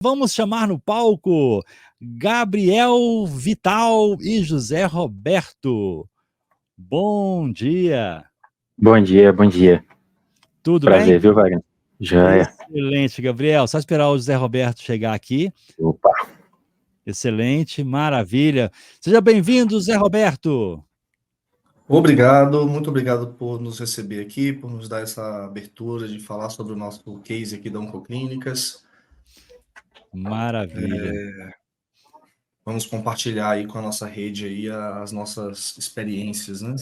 Vamos chamar no palco Gabriel Vital e José Roberto. Bom dia. Bom dia, bom dia. Tudo Prazer, bem? viu, Wagner? Joia. Excelente, Gabriel. Só esperar o José Roberto chegar aqui. Opa. Excelente, maravilha. Seja bem-vindo, José Roberto. Obrigado, muito obrigado por nos receber aqui, por nos dar essa abertura de falar sobre o nosso case aqui da Oncoclínicas. Maravilha. Vamos compartilhar aí com a nossa rede aí as nossas experiências, né?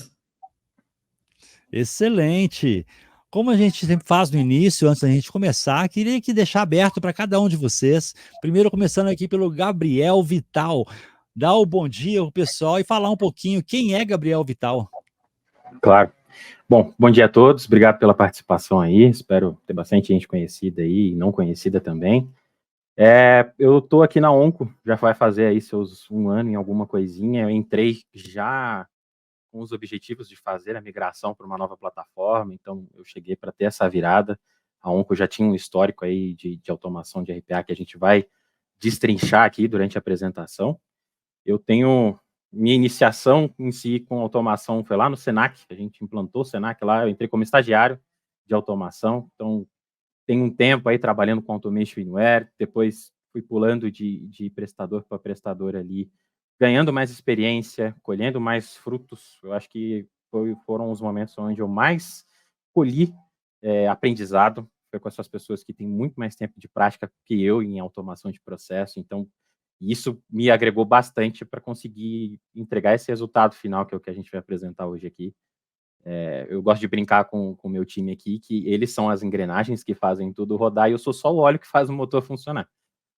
Excelente. Como a gente sempre faz no início, antes da gente começar, queria que deixar aberto para cada um de vocês. Primeiro, começando aqui pelo Gabriel Vital. Dá o bom dia ao pessoal e falar um pouquinho quem é Gabriel Vital. Claro. Bom dia a todos, obrigado pela participação aí, espero ter bastante gente conhecida aí e não conhecida também. Eu estou aqui na Onco, já vai fazer aí seus 1 ano em alguma coisinha, eu entrei já com os objetivos de fazer a migração para uma nova plataforma, então eu cheguei para ter essa virada. A Onco já tinha um histórico aí de automação de RPA que a gente vai destrinchar aqui durante a apresentação. Eu tenho minha iniciação em si com automação foi lá no Senac, a gente implantou o Senac lá, eu entrei como estagiário de automação, então tem um tempo aí trabalhando com Automation Anywhere, depois fui pulando de prestador para prestador ali, ganhando mais experiência, colhendo mais frutos. Eu acho que foram os momentos onde eu mais colhi aprendizado, foi com essas pessoas que têm muito mais tempo de prática que eu em automação de processo, então isso me agregou bastante para conseguir entregar esse resultado final, que é o que a gente vai apresentar hoje aqui. Eu gosto de brincar com o meu time aqui, que eles são as engrenagens que fazem tudo rodar e eu sou só o óleo que faz o motor funcionar.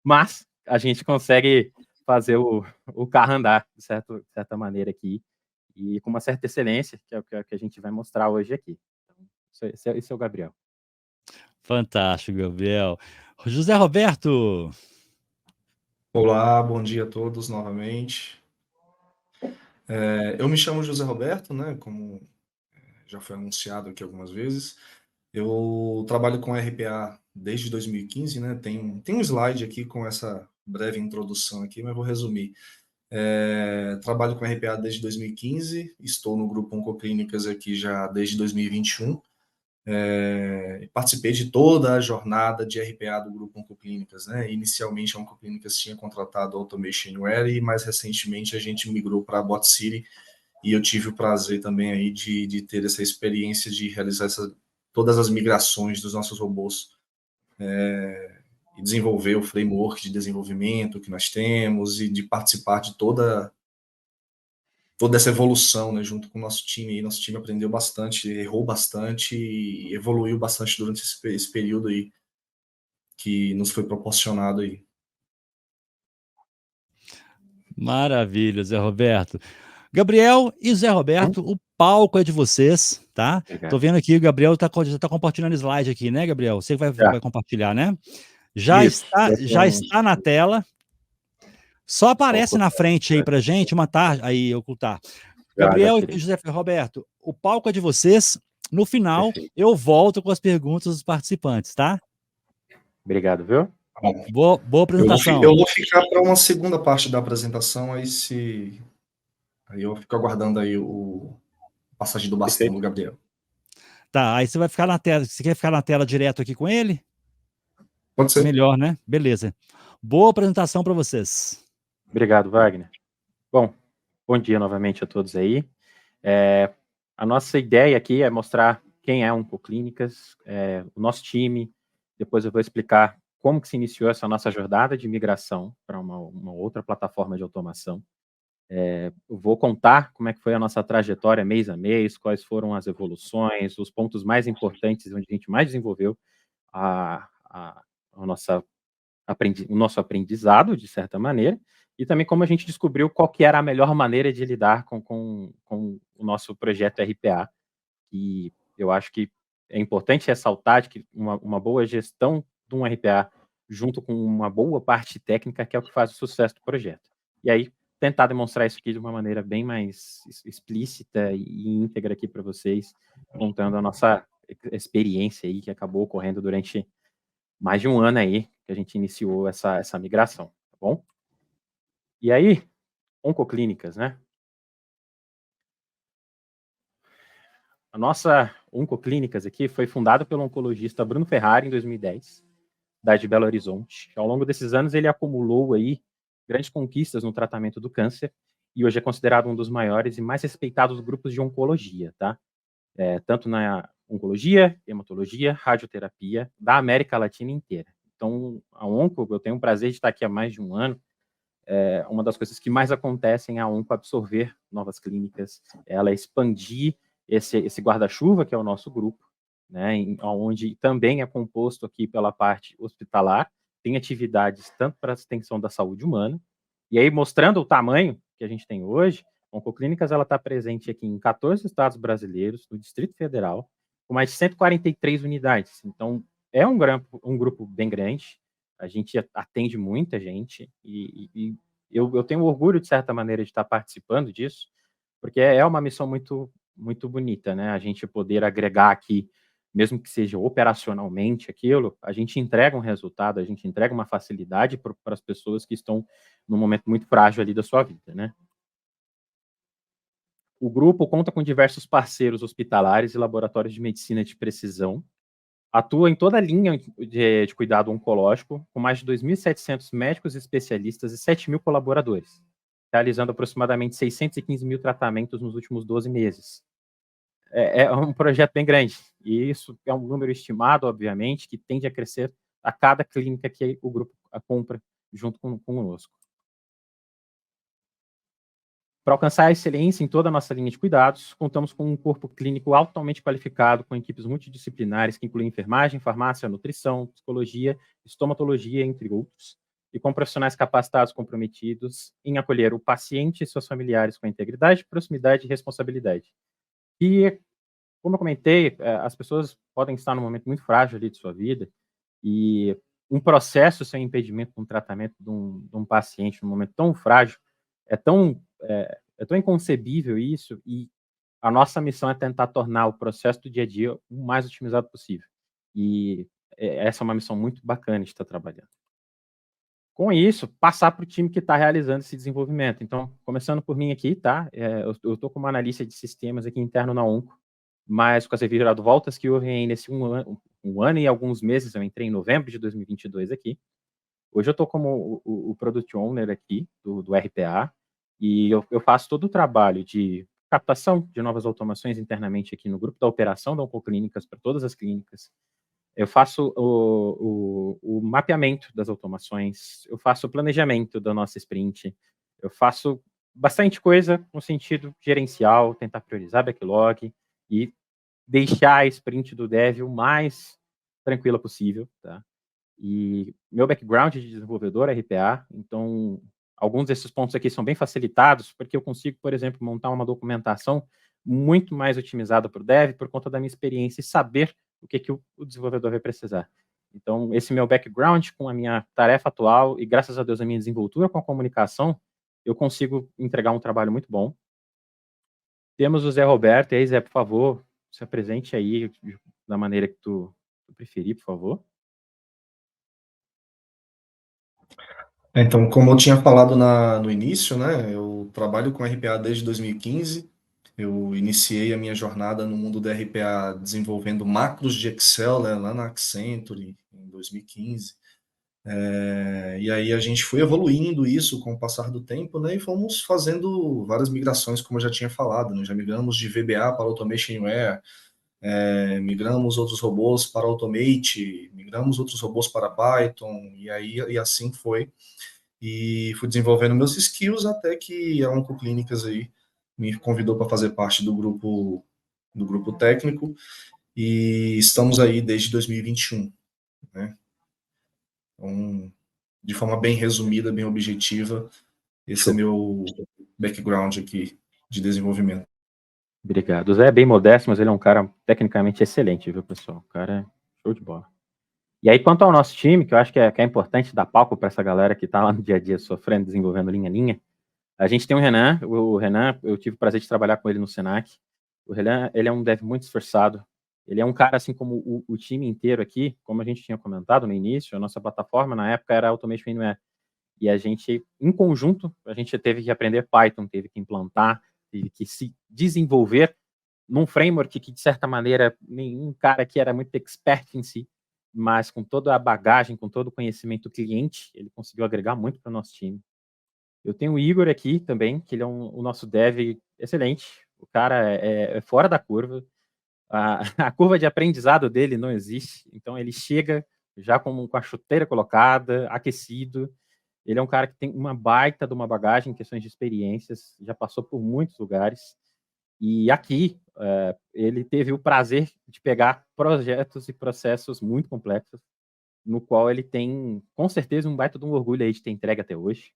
Mas a gente consegue fazer o carro andar, de certa maneira aqui, e com uma certa excelência, que é o que a gente vai mostrar hoje aqui. Então, esse é o Gabriel. Fantástico, Gabriel. José Roberto. Olá, bom dia a todos novamente. Eu me chamo José Roberto, né? Como já foi anunciado aqui algumas vezes. Eu trabalho com RPA desde 2015, né? Tem um slide aqui com essa breve introdução aqui, mas vou resumir. Trabalho com RPA desde 2015, estou no grupo Oncoclínicas aqui já desde 2021. Participei de toda a jornada de RPA do grupo Oncoclínicas, né? Inicialmente a Oncoclínicas tinha contratado a Automation Anywhere e mais recentemente a gente migrou para a BotCity e eu tive o prazer também aí de ter essa experiência de realizar todas as migrações dos nossos robôs e desenvolver o framework de desenvolvimento que nós temos e de participar de toda essa evolução, né, junto com o nosso time. E nosso time aprendeu bastante, errou bastante e evoluiu bastante durante esse período aí que nos foi proporcionado aí. Maravilha, Zé Roberto. Gabriel e Zé Roberto, o palco é de vocês, tá? Obrigado. Tô vendo aqui, o Gabriel já tá compartilhando slide aqui, né, Gabriel? Você vai compartilhar, né? Já está na tela. Só aparece na frente aí pra gente uma tarde, aí ocultar. Gabriel e José Roberto, o palco é de vocês. No final, eu volto com as perguntas dos participantes, tá? Obrigado, viu? Boa apresentação. Eu vou ficar para uma segunda parte da apresentação, aí eu fico aguardando aí o passagem do bastão do Gabriel. Tá, aí você vai ficar na tela. Você quer ficar na tela direto aqui com ele? Pode ser. Melhor, né? Beleza. Boa apresentação para vocês. Obrigado, Wagner. Bom dia novamente a todos aí. A nossa ideia aqui é mostrar quem é Oncoclínicas, o nosso time. Depois eu vou explicar como que se iniciou essa nossa jornada de migração para uma outra plataforma de automação. Eu vou contar como é que foi a nossa trajetória mês a mês, quais foram as evoluções, os pontos mais importantes onde a gente mais desenvolveu o nosso aprendizado, de certa maneira, e também como a gente descobriu qual que era a melhor maneira de lidar com o nosso projeto RPA. E eu acho que é importante ressaltar que uma boa gestão de um RPA junto com uma boa parte técnica que é o que faz o sucesso do projeto. E aí, tentar demonstrar isso aqui de uma maneira bem mais explícita e íntegra aqui para vocês, contando a nossa experiência aí que acabou ocorrendo durante mais de um ano aí que a gente iniciou essa migração, tá bom? E aí, Oncoclínicas, né? A nossa Oncoclínicas aqui foi fundada pelo oncologista Bruno Ferrari em 2010, da de Belo Horizonte. Ao longo desses anos, ele acumulou aí grandes conquistas no tratamento do câncer e hoje é considerado um dos maiores e mais respeitados grupos de oncologia, tá? Tanto na oncologia, hematologia, radioterapia da América Latina inteira. Então, a Onco, eu tenho o prazer de estar aqui há mais de um ano. Uma das coisas que mais acontecem é a Onco absorver novas clínicas, ela expandir esse guarda-chuva, que é o nosso grupo, né, onde também é composto aqui pela parte hospitalar, tem atividades tanto para a extensão da saúde humana, e aí mostrando o tamanho que a gente tem hoje, a Oncoclínicas está presente aqui em 14 estados brasileiros, no Distrito Federal, com mais de 143 unidades. Então, é um grupo bem grande, a gente atende muita gente, e eu tenho orgulho, de certa maneira, de estar participando disso, porque é uma missão muito, muito bonita, né? A gente poder agregar aqui, mesmo que seja operacionalmente aquilo, a gente entrega um resultado, a gente entrega uma facilidade para as pessoas que estão num momento muito frágil ali da sua vida, né? O grupo conta com diversos parceiros hospitalares e laboratórios de medicina de precisão, atua em toda a linha de cuidado oncológico, com mais de 2.700 médicos especialistas e 7.000 colaboradores, realizando aproximadamente 615 mil tratamentos nos últimos 12 meses. É um projeto bem grande, e isso é um número estimado, obviamente, que tende a crescer a cada clínica que o grupo compra junto conosco. Para alcançar a excelência em toda a nossa linha de cuidados, contamos com um corpo clínico altamente qualificado, com equipes multidisciplinares que incluem enfermagem, farmácia, nutrição, psicologia, estomatologia, entre outros, e com profissionais capacitados comprometidos em acolher o paciente e seus familiares com integridade, proximidade e responsabilidade. E, como eu comentei, as pessoas podem estar num momento muito frágil ali de sua vida, e um processo sem impedimento de um tratamento de um paciente num momento tão frágil é tão inconcebível isso, e a nossa missão é tentar tornar o processo do dia a dia o mais otimizado possível. E essa é uma missão muito bacana de estar trabalhando. Com isso, passar para o time que está realizando esse desenvolvimento. Então, começando por mim aqui, tá? Eu estou como analista de sistemas aqui interno na Onco, mas com as reviravoltas que houve aí nesse um ano e alguns meses, eu entrei em novembro de 2022 aqui. Hoje eu estou como o Product Owner aqui do RPA, e eu faço todo o trabalho de captação de novas automações internamente aqui no grupo da operação da Oncoclínicas para todas as clínicas. Eu faço o mapeamento das automações, eu faço o planejamento da nossa sprint, eu faço bastante coisa no sentido gerencial, tentar priorizar backlog e deixar a sprint do dev o mais tranquila possível, tá? E meu background de desenvolvedor é RPA, então alguns desses pontos aqui são bem facilitados, porque eu consigo, por exemplo, montar uma documentação muito mais otimizada para o dev por conta da minha experiência e saber o que o desenvolvedor vai precisar. Então, esse meu background com a minha tarefa atual e, graças a Deus, a minha desenvoltura com a comunicação, eu consigo entregar um trabalho muito bom. Temos o Zé Roberto. E aí, Zé, por favor, se apresente aí da maneira que tu preferir, por favor. Então, como eu tinha falado no início, né, eu trabalho com RPA desde 2015. Eu iniciei a minha jornada no mundo do RPA desenvolvendo macros de Excel, né, lá na Accenture, em 2015. E aí a gente foi evoluindo isso com o passar do tempo, né, e fomos fazendo várias migrações, como eu já tinha falado, né, já migramos de VBA para Automation Anywhere, migramos outros robôs para Automate, migramos outros robôs para Python, e assim foi. E fui desenvolvendo meus skills até que a Oncoclínicas aí me convidou para fazer parte do grupo técnico, e estamos aí desde 2021, né? Então, de forma bem resumida, bem objetiva, esse é meu background aqui de desenvolvimento. Obrigado. O Zé é bem modesto, mas ele é um cara tecnicamente excelente, viu, pessoal? O cara é show de bola. E aí, quanto ao nosso time, que eu acho que é importante dar palco para essa galera que está lá no dia a dia sofrendo, desenvolvendo linha a linha, a gente tem o Renan. O Renan, eu tive o prazer de trabalhar com ele no Senac. O Renan, ele é um dev muito esforçado, Ele é um cara, assim como o time inteiro aqui, como a gente tinha comentado no início, a nossa plataforma na época era Automation Anywhere. E a gente, em conjunto, a gente teve que aprender Python, teve que implantar, teve que se desenvolver num framework que, de certa maneira, nenhum cara aqui era muito expert em si, mas com toda a bagagem, com todo o conhecimento do cliente, ele conseguiu agregar muito para o nosso time. Eu tenho o Igor aqui também, que ele é o nosso dev excelente. O cara é fora da curva. A curva de aprendizado dele não existe, então ele chega já com a chuteira colocada, aquecido. Ele é um cara que tem uma baita de uma bagagem em questões de experiências, já passou por muitos lugares. E aqui, ele teve o prazer de pegar projetos e processos muito complexos, no qual ele tem, com certeza, um baita de um orgulho aí de ter entregue até hoje.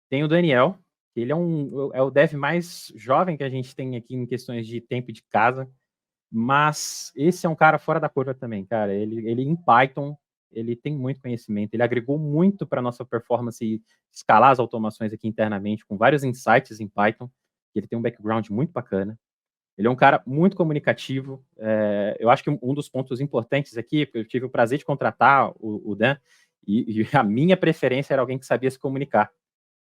Tem o Daniel, que ele é o dev mais jovem que a gente tem aqui em questões de tempo de casa, mas esse é um cara fora da curva também, cara. Ele em Python, ele tem muito conhecimento, ele agregou muito para a nossa performance escalar as automações aqui internamente, com vários insights em Python. Ele tem um background muito bacana. Ele é um cara muito comunicativo. Eu acho que um dos pontos importantes aqui, eu tive o prazer de contratar o Dan, e a minha preferência era alguém que sabia se comunicar.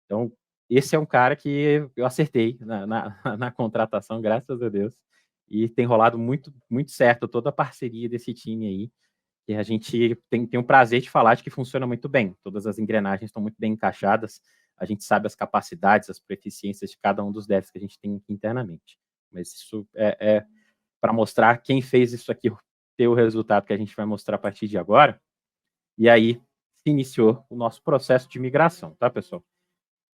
Então, esse é um cara que eu acertei na contratação, graças a Deus. E tem rolado muito, muito certo toda a parceria desse time aí. E a gente tem o prazer de falar de que funciona muito bem. Todas as engrenagens estão muito bem encaixadas. A gente sabe as capacidades, as proficiências de cada um dos devs que a gente tem aqui internamente. Mas isso é para mostrar quem fez isso aqui ter o resultado que a gente vai mostrar a partir de agora. E aí se iniciou o nosso processo de migração, tá, pessoal?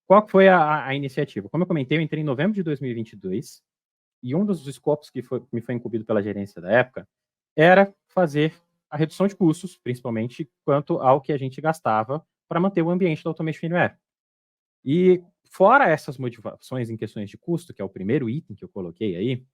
Qual foi a iniciativa? Como eu comentei, eu entrei em novembro de 2022 e um dos escopos que me foi incumbido pela gerência da época era fazer a redução de custos, principalmente quanto ao que a gente gastava para manter o ambiente da Automation Anywhere. E fora essas motivações em questões de custo, que é o primeiro item que eu coloquei aí,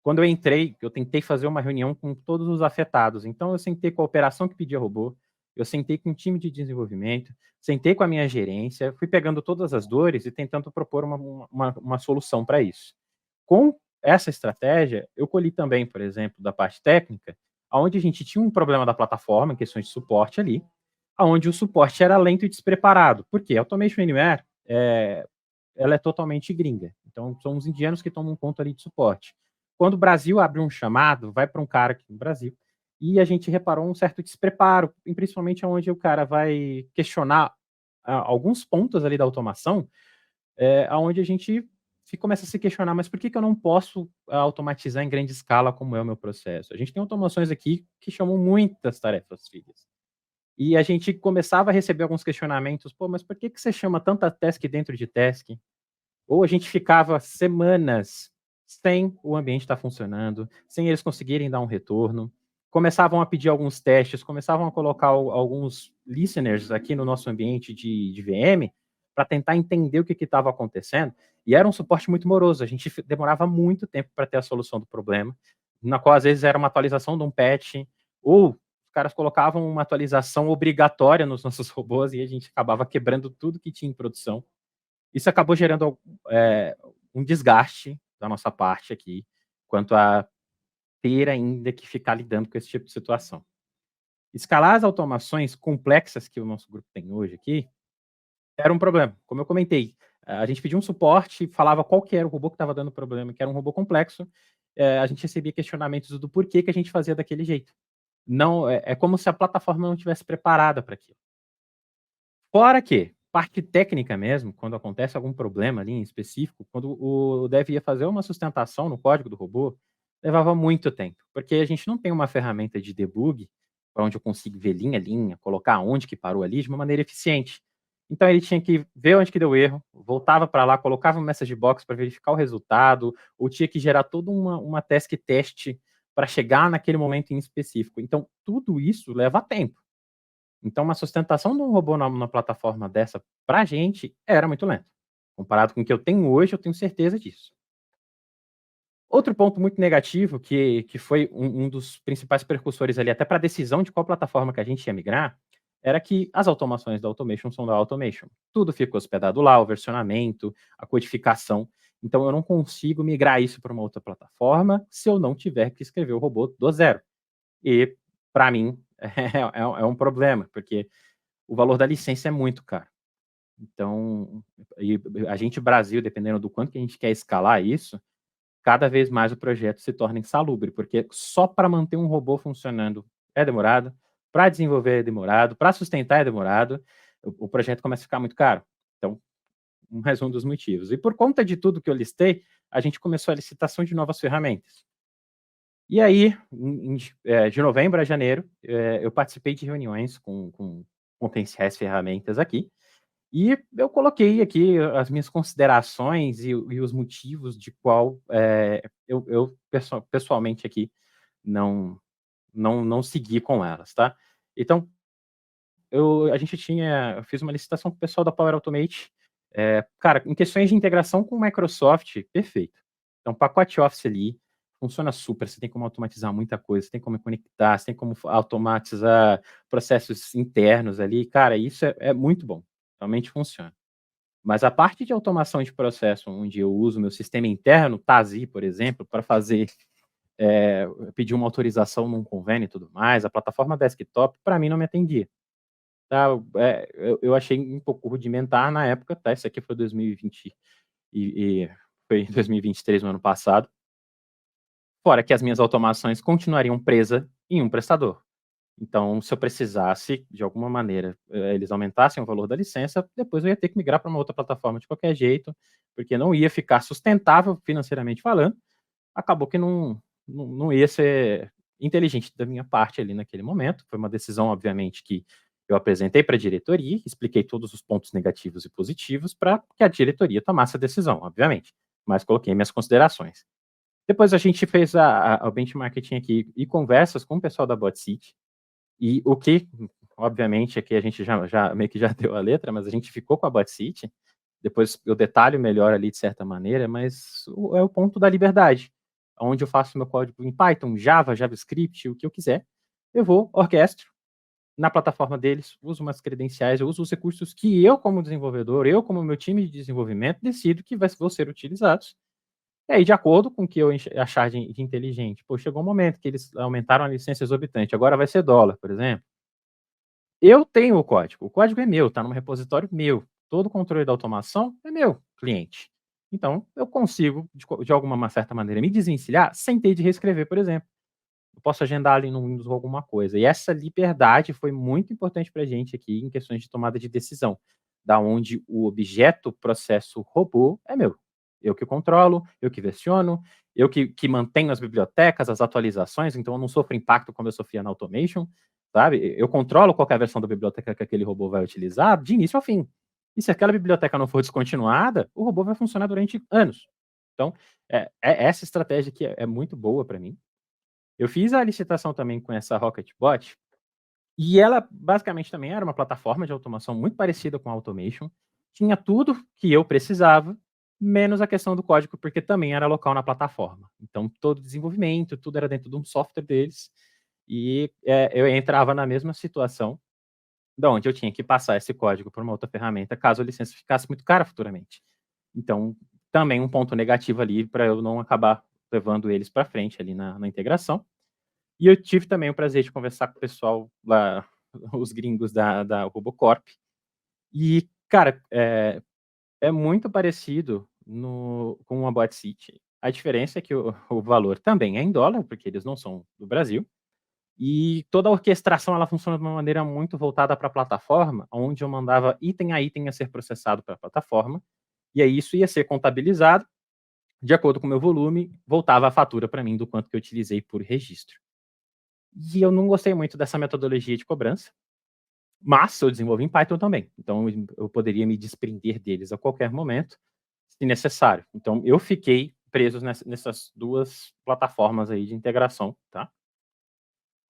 quando eu entrei, eu tentei fazer uma reunião com todos os afetados. Então, eu sentei com a operação que pedia robô, eu sentei com o time de desenvolvimento, sentei com a minha gerência, fui pegando todas as dores e tentando propor uma solução para isso. Com essa estratégia, eu colhi também, por exemplo, da parte técnica, onde a gente tinha um problema da plataforma, em questões de suporte ali, onde o suporte era lento e despreparado. Por quê? A Automation Anywhere, ela é totalmente gringa. Então, são os indianos que tomam conta ali de suporte. Quando o Brasil abre um chamado, vai para um cara aqui no Brasil, e a gente reparou um certo despreparo, principalmente onde o cara vai questionar alguns pontos ali da automação, onde a gente começa a se questionar, mas por que eu não posso automatizar em grande escala como é o meu processo? A gente tem automações aqui que chamam muitas tarefas filhas. E a gente começava a receber alguns questionamentos, pô, mas por que você chama tanta task dentro de task? Ou a gente ficava semanas sem o ambiente estar funcionando, sem eles conseguirem dar um retorno, começavam a pedir alguns testes, começavam a colocar alguns listeners aqui no nosso ambiente de VM para tentar entender o que estava acontecendo, e era um suporte muito moroso, a gente demorava muito tempo para ter a solução do problema, na qual às vezes era uma atualização de um patch, ou os caras colocavam uma atualização obrigatória nos nossos robôs e a gente acabava quebrando tudo que tinha em produção. Isso acabou gerando um desgaste da nossa parte aqui, quanto a ter ainda que ficar lidando com esse tipo de situação. Escalar as automações complexas que o nosso grupo tem hoje aqui era um problema. Como eu comentei, a gente pedia um suporte, falava qual que era o robô que estava dando problema, que era um robô complexo, a gente recebia questionamentos do porquê que a gente fazia daquele jeito. Não, é como se a plataforma não estivesse preparada para aquilo. Fora que, parte técnica mesmo, quando acontece algum problema ali em específico, quando o dev ia fazer uma sustentação no código do robô, levava muito tempo, porque a gente não tem uma ferramenta de debug, para onde eu consigo ver linha a linha, colocar onde que parou ali de uma maneira eficiente. Então ele tinha que ver onde que deu erro, voltava para lá, colocava um message box para verificar o resultado, ou tinha que gerar toda uma task teste para chegar naquele momento em específico. Então tudo isso leva tempo. Então, uma sustentação de um robô numa plataforma dessa, para a gente, era muito lento. Comparado com o que eu tenho hoje, eu tenho certeza disso. Outro ponto muito negativo, que foi um dos principais precursores ali, até para a decisão de qual plataforma que a gente ia migrar, era que as automações da Automation são da Automation. Tudo fica hospedado lá, o versionamento, a codificação. Então, eu não consigo migrar isso para uma outra plataforma se eu não tiver que escrever o robô do zero. E, para mim, é um problema, porque o valor da licença é muito caro. Então, a gente, Brasil, dependendo do quanto que a gente quer escalar isso, cada vez mais o projeto se torna insalubre, porque só para manter um robô funcionando é demorado, para desenvolver é demorado, para sustentar é demorado, o projeto começa a ficar muito caro. Então, mais um dos motivos. E por conta de tudo que eu listei, a gente começou a licitação de novas ferramentas. E aí, de novembro a janeiro, eu participei de reuniões com potenciais ferramentas aqui, e eu coloquei aqui as minhas considerações e os motivos de qual eu pessoalmente aqui não segui com elas, tá? Então, eu fiz uma licitação com o pessoal da Power Automate. Cara, em questões de integração com o Microsoft, perfeito. Então, pacote Office ali, funciona super, você tem como automatizar muita coisa, você tem como conectar, você tem como automatizar processos internos ali. Cara, isso é muito bom, realmente funciona. Mas a parte de automação de processo, onde eu uso meu sistema interno, Tazi, por exemplo, para pedir uma autorização num convênio e tudo mais, a plataforma desktop, para mim, não me atendia. Tá? Eu achei um pouco rudimentar na época, tá? Isso aqui foi 2020 e foi em 2023, no ano passado. Fora que as minhas automações continuariam presas em um prestador. Então, se eu precisasse, de alguma maneira, eles aumentassem o valor da licença, depois eu ia ter que migrar para uma outra plataforma de qualquer jeito, porque não ia ficar sustentável financeiramente falando. Acabou que não ia ser inteligente da minha parte ali naquele momento. Foi uma decisão, obviamente, que eu apresentei para a diretoria, expliquei todos os pontos negativos e positivos para que a diretoria tomasse a decisão, obviamente, mas coloquei minhas considerações. Depois a gente fez o benchmarking aqui e conversas com o pessoal da BotCity, e o que, obviamente, aqui a gente já meio que já deu a letra, mas a gente ficou com a BotCity, depois eu detalho melhor ali de certa maneira, mas é o ponto da liberdade, onde eu faço meu código em Python, Java, JavaScript, o que eu quiser, eu vou, orquestro, na plataforma deles, uso umas credenciais, eu uso os recursos que eu, como desenvolvedor, eu, como meu time de desenvolvimento, decido que vão ser utilizados. E aí, de acordo com o que eu achar de inteligente, chegou um momento que eles aumentaram a licença exorbitante, agora vai ser $, por exemplo. Eu tenho o código é meu, está num repositório meu, todo o controle da automação é meu cliente. Então, eu consigo, de alguma certa maneira, me desvencilhar sem ter de reescrever, por exemplo. Eu posso agendar ali no Windows alguma coisa. E essa liberdade foi muito importante para a gente aqui em questões de tomada de decisão, da onde o objeto, processo, robô é meu. Eu que controlo, eu que versiono, eu que mantenho as bibliotecas, as atualizações, então eu não sofro impacto como eu sofria na Automation, sabe? Eu controlo qual é a versão da biblioteca que aquele robô vai utilizar, de início ao fim. E se aquela biblioteca não for descontinuada, o robô vai funcionar durante anos. Então, essa estratégia aqui é muito boa para mim. Eu fiz a licitação também com essa Rocketbot, e ela basicamente também era uma plataforma de automação muito parecida com a Automation, tinha tudo que eu precisava, menos a questão do código, porque também era local na plataforma. Então, todo o desenvolvimento, tudo era dentro de um software deles, e eu entrava na mesma situação, da onde eu tinha que passar esse código para uma outra ferramenta, caso a licença ficasse muito cara futuramente. Então, também um ponto negativo ali para eu não acabar levando eles para frente ali na integração. E eu tive também o prazer de conversar com o pessoal lá, os gringos da Robocorp. E, cara, é muito parecido com a BotCity. A diferença é que o valor também é em dólar, porque eles não são do Brasil. E toda a orquestração ela funciona de uma maneira muito voltada para a plataforma, onde eu mandava item a item a ser processado para a plataforma. E aí isso ia ser contabilizado. De acordo com o meu volume, voltava a fatura para mim do quanto que eu utilizei por registro. E eu não gostei muito dessa metodologia de cobrança, mas eu desenvolvi em Python também. Então, eu poderia me desprender deles a qualquer momento, se necessário. Então, eu fiquei preso nessas duas plataformas aí de integração, tá?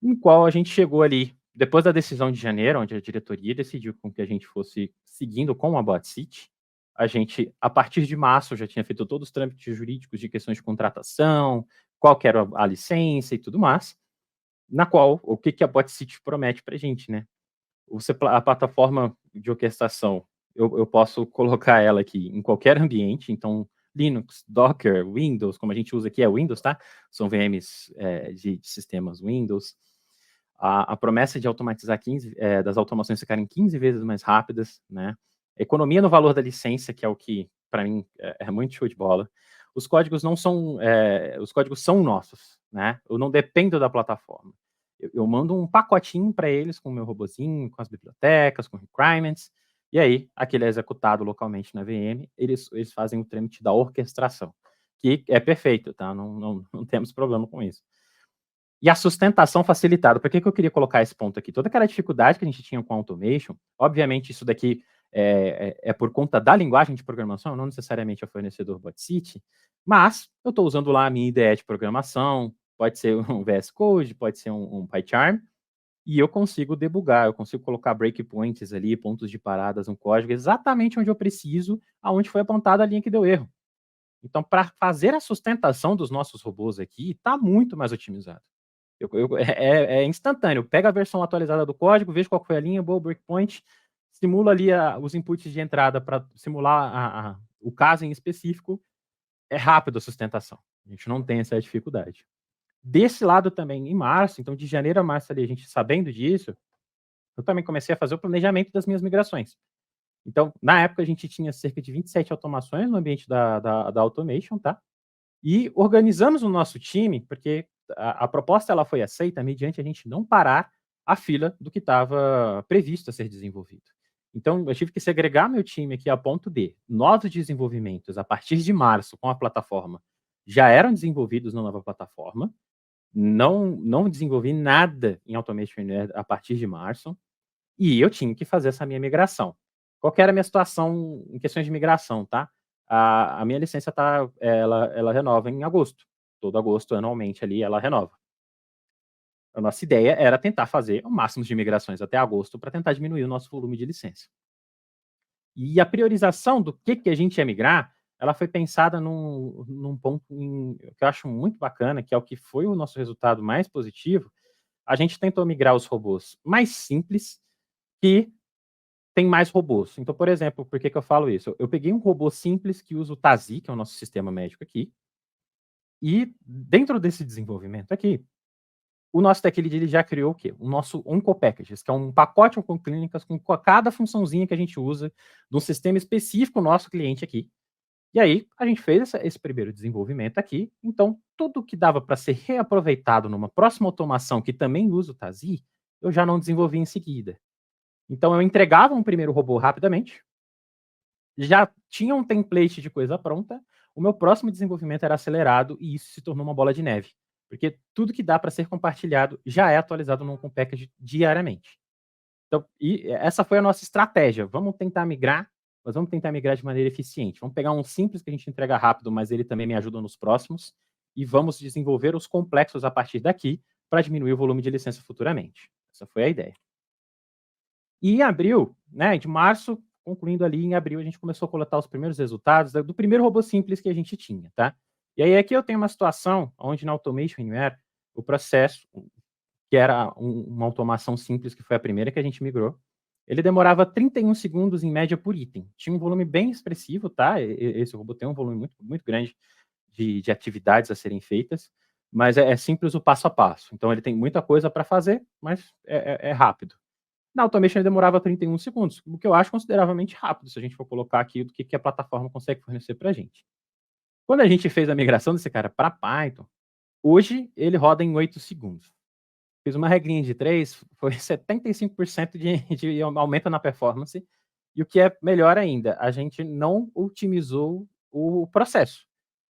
Em qual a gente chegou ali, depois da decisão de janeiro, onde a diretoria decidiu com que a gente fosse seguindo com a BotCity, a gente, a partir de março, já tinha feito todos os trâmites jurídicos de questões de contratação, qual que era a licença e tudo mais, na qual, o que a BotCity promete para a gente, né? A plataforma de orquestração, eu posso colocar ela aqui em qualquer ambiente, então, Linux, Docker, Windows, como a gente usa aqui é Windows, tá? São VMs de sistemas Windows. A promessa de automatizar das automações ficarem 15 vezes mais rápidas, né? Economia no valor da licença, que é o que, para mim, é muito show de bola. Os códigos não são... os códigos são nossos, né? Eu não dependo da plataforma. Eu mando um pacotinho para eles com o meu robozinho, com as bibliotecas, com requirements, e aí, aquele é executado localmente na VM, eles fazem o trâmite da orquestração, que é perfeito, tá? Não temos problema com isso. E a sustentação facilitada. Por que eu queria colocar esse ponto aqui? Toda aquela dificuldade que a gente tinha com automation, obviamente isso daqui é por conta da linguagem de programação, não necessariamente é o fornecedor BotCity, mas eu estou usando lá a minha IDE de programação, pode ser um VS Code, pode ser um PyCharm, e eu consigo debugar, eu consigo colocar breakpoints ali, pontos de paradas no código, exatamente onde eu preciso, aonde foi apontada a linha que deu erro. Então, para fazer a sustentação dos nossos robôs aqui, está muito mais otimizado. É instantâneo. Pega a versão atualizada do código, vejo qual foi a linha, boa breakpoint, simula ali os inputs de entrada para simular o caso em específico. É rápido a sustentação. A gente não tem essa dificuldade. Desse lado também, em março, então de janeiro a março ali, a gente sabendo disso, eu também comecei a fazer o planejamento das minhas migrações. Então, na época, a gente tinha cerca de 27 automações no ambiente da Automation, tá? E organizamos o nosso time, porque a proposta ela foi aceita mediante a gente não parar a fila do que estava previsto a ser desenvolvido. Então, eu tive que segregar meu time aqui a ponto de novos desenvolvimentos a partir de março com a plataforma já eram desenvolvidos na nova plataforma. Não desenvolvi nada em Automation a partir de março e eu tinha que fazer essa minha migração. Qual que era a minha situação em questões de migração, tá? A minha licença ela renova em agosto. Todo agosto, anualmente, ali, ela renova. A nossa ideia era tentar fazer o máximo de migrações até agosto para tentar diminuir o nosso volume de licença. E a priorização do que a gente ia migrar, ela foi pensada num ponto que eu acho muito bacana, que é o que foi o nosso resultado mais positivo. A gente tentou migrar os robôs mais simples que tem mais robôs. Então, por exemplo, por que eu falo isso? Eu peguei um robô simples que usa o TASI, que é o nosso sistema médico aqui, e dentro desse desenvolvimento aqui, o nosso Tech Lead ele já criou o quê? O nosso OncoPackages, que é um pacote OncoClínicas com cada funçãozinha que a gente usa de um sistema específico nosso cliente aqui. E aí, a gente fez esse primeiro desenvolvimento aqui, então tudo que dava para ser reaproveitado numa próxima automação que também usa o TASI, eu já não desenvolvi em seguida. Então, eu entregava um primeiro robô rapidamente, já tinha um template de coisa pronta, o meu próximo desenvolvimento era acelerado e isso se tornou uma bola de neve, porque tudo que dá para ser compartilhado já é atualizado no OncoPackage diariamente. Então, e essa foi a nossa estratégia. Vamos tentar migrar, mas vamos tentar migrar de maneira eficiente. Vamos pegar um simples que a gente entrega rápido, mas ele também me ajuda nos próximos, e vamos desenvolver os complexos a partir daqui para diminuir o volume de licença futuramente. Essa foi a ideia. E em abril, né, de março, concluindo ali, em abril, a gente começou a coletar os primeiros resultados do primeiro robô simples que a gente tinha, tá? E aí aqui eu tenho uma situação onde na Automation Anywhere, o processo, que era uma automação simples, que foi a primeira que a gente migrou, ele demorava 31 segundos em média por item. Tinha um volume bem expressivo, tá? Esse robô tem um volume muito, muito grande de atividades a serem feitas, mas é simples o passo a passo. Então ele tem muita coisa para fazer, mas é rápido. Na Automation ele demorava 31 segundos, o que eu acho consideravelmente rápido, se a gente for colocar aqui do que a plataforma consegue fornecer para a gente. Quando a gente fez a migração desse cara para Python, hoje ele roda em 8 segundos. Fiz uma regrinha de 3, foi 75% de aumento na performance, e o que é melhor ainda, a gente não otimizou o processo.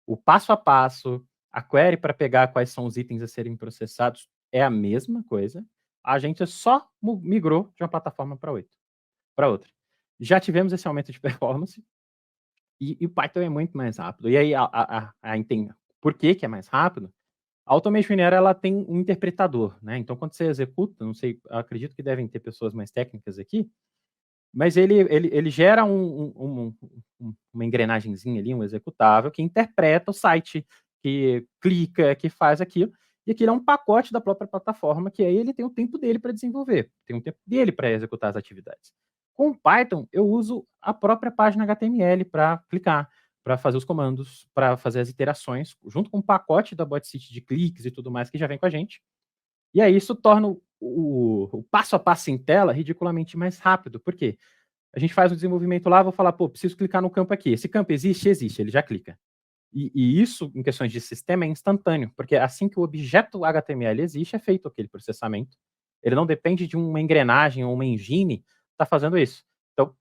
O passo a passo, a query para pegar quais são os itens a serem processados é a mesma coisa, a gente só migrou de uma plataforma para outra. Já tivemos esse aumento de performance, e o Python é muito mais rápido. E aí, por que é mais rápido? A Automation Anywhere, ela tem um interpretador, né? Então, quando você executa, não sei, acredito que devem ter pessoas mais técnicas aqui, mas ele gera uma engrenagemzinha ali, um executável, que interpreta o site, que clica, que faz aquilo, e aquilo é um pacote da própria plataforma, que aí ele tem o tempo dele para desenvolver, tem o tempo dele para executar as atividades. Com o Python, eu uso a própria página HTML para clicar. para fazer os comandos, para fazer as iterações, junto com o pacote da BotCity de cliques e tudo mais que já vem com a gente. E aí isso torna o passo a passo em tela ridiculamente mais rápido. Por quê? A gente faz o desenvolvimento lá, vou falar, pô, preciso clicar no campo aqui. Esse campo existe? Existe, ele já clica. E isso, em questões de sistema, é instantâneo, porque assim que o objeto HTML existe, é feito aquele processamento. Ele não depende de uma engrenagem ou uma engine tá fazendo isso. Então,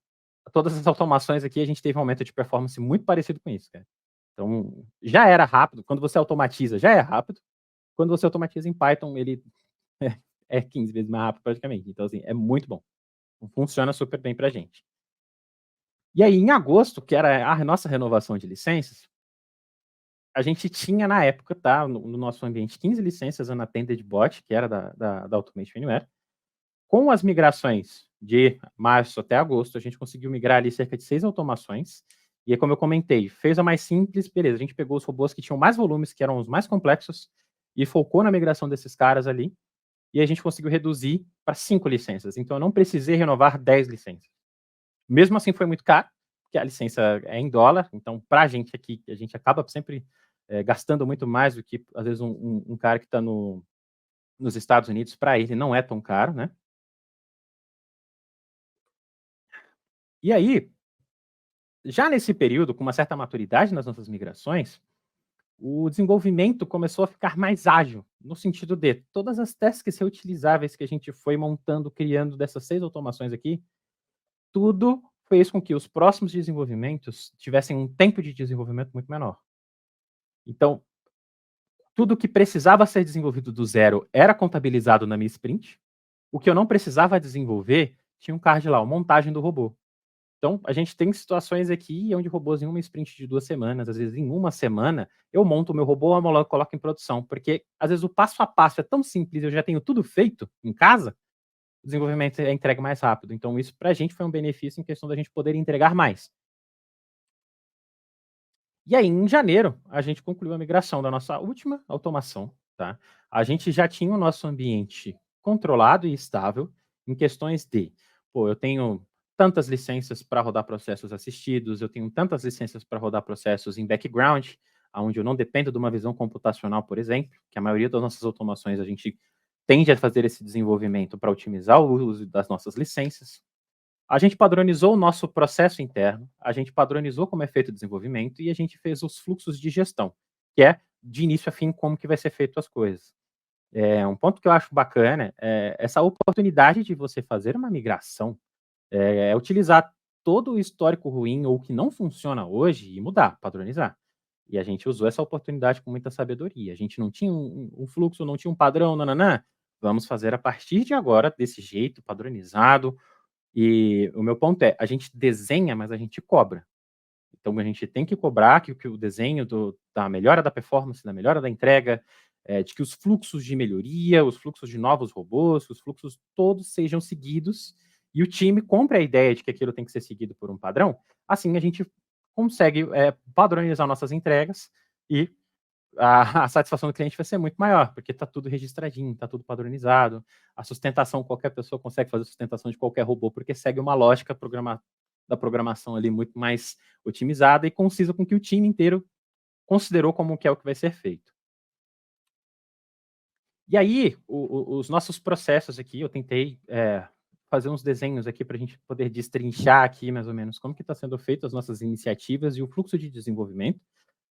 todas as automações aqui, a gente teve um aumento de performance muito parecido com isso, cara. Então, já era rápido. Quando você automatiza, já é rápido. Quando você automatiza em Python, ele é 15 vezes mais rápido praticamente. Então, assim, é muito bom. Funciona super bem pra gente. E aí, em agosto, que era a nossa renovação de licenças, a gente tinha na época, tá, no nosso ambiente, 15 licenças unattended bot, que era da Automation Anywhere. Com as migrações de março até agosto, a gente conseguiu migrar ali cerca de 6 automações. E aí, como eu comentei, fez a mais simples, beleza, a gente pegou os robôs que tinham mais volumes, que eram os mais complexos, e focou na migração desses caras ali, e a gente conseguiu reduzir para 5 licenças. Então, eu não precisei renovar 10 licenças. Mesmo assim, foi muito caro, porque a licença é em dólar, então, para a gente aqui, a gente acaba sempre gastando muito mais do que, às vezes, um cara que está nos Estados Unidos, para ele não é tão caro, né? E aí, já nesse período, com uma certa maturidade nas nossas migrações, o desenvolvimento começou a ficar mais ágil, no sentido de todas as tasks reutilizáveis que a gente foi montando, criando dessas 6 automações aqui, tudo fez com que os próximos desenvolvimentos tivessem um tempo de desenvolvimento muito menor. Então, tudo que precisava ser desenvolvido do zero era contabilizado na minha sprint. O que eu não precisava desenvolver tinha um card lá, a montagem do robô. Então, a gente tem situações aqui onde robôs em uma sprint de 2 semanas, às vezes em uma semana, eu monto o meu robô, homologo, coloco em produção, porque às vezes o passo a passo é tão simples, eu já tenho tudo feito em casa, o desenvolvimento é entregue mais rápido. Então, isso pra gente foi um benefício em questão da gente poder entregar mais. E aí, em janeiro, a gente concluiu a migração da nossa última automação, tá? A gente já tinha o nosso ambiente controlado e estável em questões de, pô, eu tenho tantas licenças para rodar processos assistidos, eu tenho tantas licenças para rodar processos em background, onde eu não dependo de uma visão computacional, por exemplo, que a maioria das nossas automações a gente tende a fazer esse desenvolvimento para otimizar o uso das nossas licenças. A gente padronizou o nosso processo interno, a gente padronizou como é feito o desenvolvimento e a gente fez os fluxos de gestão, que é de início a fim como que vai ser feito as coisas. Um ponto que eu acho bacana é essa oportunidade de você fazer uma migração, utilizar todo o histórico ruim ou que não funciona hoje e mudar, padronizar. E a gente usou essa oportunidade com muita sabedoria. A gente não tinha um fluxo, não tinha um padrão, nananã. Vamos fazer a partir de agora desse jeito, padronizado. E o meu ponto é, a gente desenha, mas a gente cobra. Então a gente tem que cobrar que o desenho da melhora da performance, da melhora da entrega, de que os fluxos de melhoria, os fluxos de novos robôs, os fluxos todos sejam seguidos e o time compre a ideia de que aquilo tem que ser seguido por um padrão. Assim a gente consegue padronizar nossas entregas e a satisfação do cliente vai ser muito maior, porque está tudo registradinho, está tudo padronizado. A sustentação, qualquer pessoa consegue fazer sustentação de qualquer robô, porque segue uma lógica da programação ali muito mais otimizada e concisa com que o time inteiro considerou como que é o que vai ser feito. E aí, os nossos processos aqui, eu tentei fazer uns desenhos aqui para a gente poder destrinchar aqui mais ou menos como que está sendo feito as nossas iniciativas e o fluxo de desenvolvimento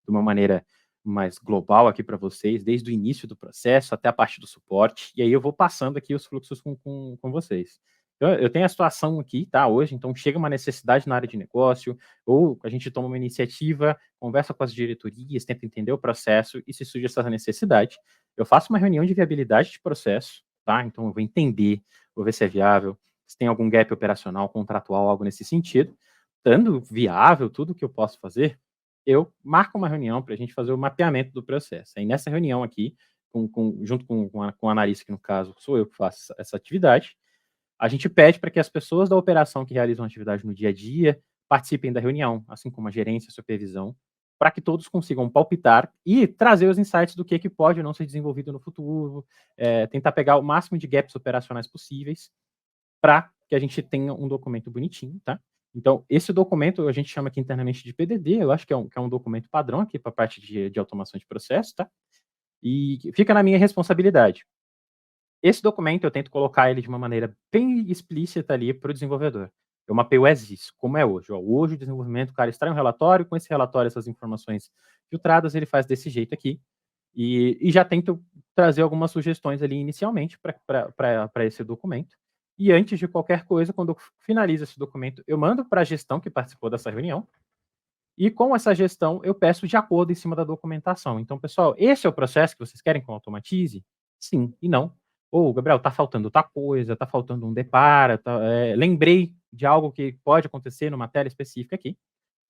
de uma maneira mais global aqui para vocês, desde o início do processo até a parte do suporte, e aí eu vou passando aqui os fluxos com vocês. Eu tenho a situação aqui, tá, hoje, então chega uma necessidade na área de negócio, ou a gente toma uma iniciativa, conversa com as diretorias, tenta entender o processo, e se surge essa necessidade, eu faço uma reunião de viabilidade de processo, tá, então eu vou entender, vou ver se é viável, se tem algum gap operacional, contratual, algo nesse sentido, estando viável tudo que eu posso fazer, eu marco uma reunião para a gente fazer o mapeamento do processo. Aí nessa reunião aqui, junto com o analista, que no caso sou eu que faço essa atividade, a gente pede para que as pessoas da operação que realizam a atividade no dia a dia participem da reunião, assim como a gerência, a supervisão, para que todos consigam palpitar e trazer os insights do que pode ou não ser desenvolvido no futuro, tentar pegar o máximo de gaps operacionais possíveis para que a gente tenha um documento bonitinho, tá? Então, esse documento a gente chama aqui internamente de PDD, eu acho que é um documento padrão aqui para a parte de automação de processo, tá? E fica na minha responsabilidade. Esse documento eu tento colocar ele de uma maneira bem explícita ali para o desenvolvedor. Eu mapeio as isso, como é hoje. Ó, hoje o desenvolvimento, o cara extrai um relatório, com esse relatório, essas informações filtradas, ele faz desse jeito aqui. E já tento trazer algumas sugestões ali inicialmente para esse documento. E antes de qualquer coisa, quando eu finalizo esse documento, eu mando para a gestão que participou dessa reunião. E com essa gestão, eu peço de acordo em cima da documentação. Então, pessoal, esse é o processo que vocês querem que eu automatize? Sim e não. Ou, Gabriel, está faltando tal coisa, está faltando um depara, lembrei de algo que pode acontecer numa tela específica aqui.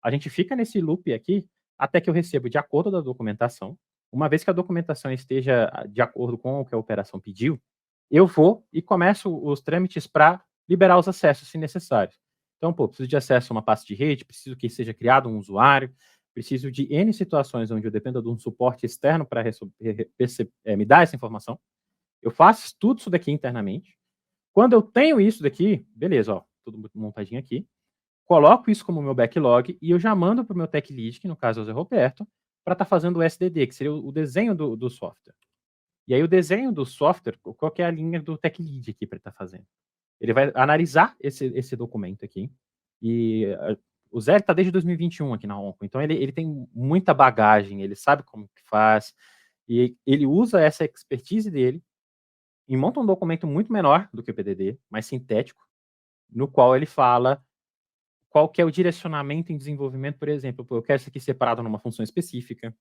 A gente fica nesse loop aqui até que eu recebo de acordo da documentação. Uma vez que a documentação esteja de acordo com o que a operação pediu, eu vou e começo os trâmites para liberar os acessos, se necessário. Então, preciso de acesso a uma pasta de rede, preciso que seja criado um usuário, preciso de N situações onde eu dependa de um suporte externo para me dar essa informação. Eu faço tudo isso daqui internamente. Quando eu tenho isso daqui, beleza, ó, tudo montadinho aqui. Coloco isso como meu backlog e eu já mando para o meu tech lead, que no caso é o Zé Roberto, para estar fazendo o SDD, que seria o desenho do software. E aí o desenho do software, qual que é a linha do tech lead aqui para estar fazendo? Ele vai analisar esse documento aqui. E o Zé está desde 2021 aqui na Onco, então ele tem muita bagagem, ele sabe como que faz, e ele usa essa expertise dele e monta um documento muito menor do que o PDD, mais sintético, no qual ele fala qual que é o direcionamento em desenvolvimento, por exemplo. Eu quero isso aqui separado numa função específica.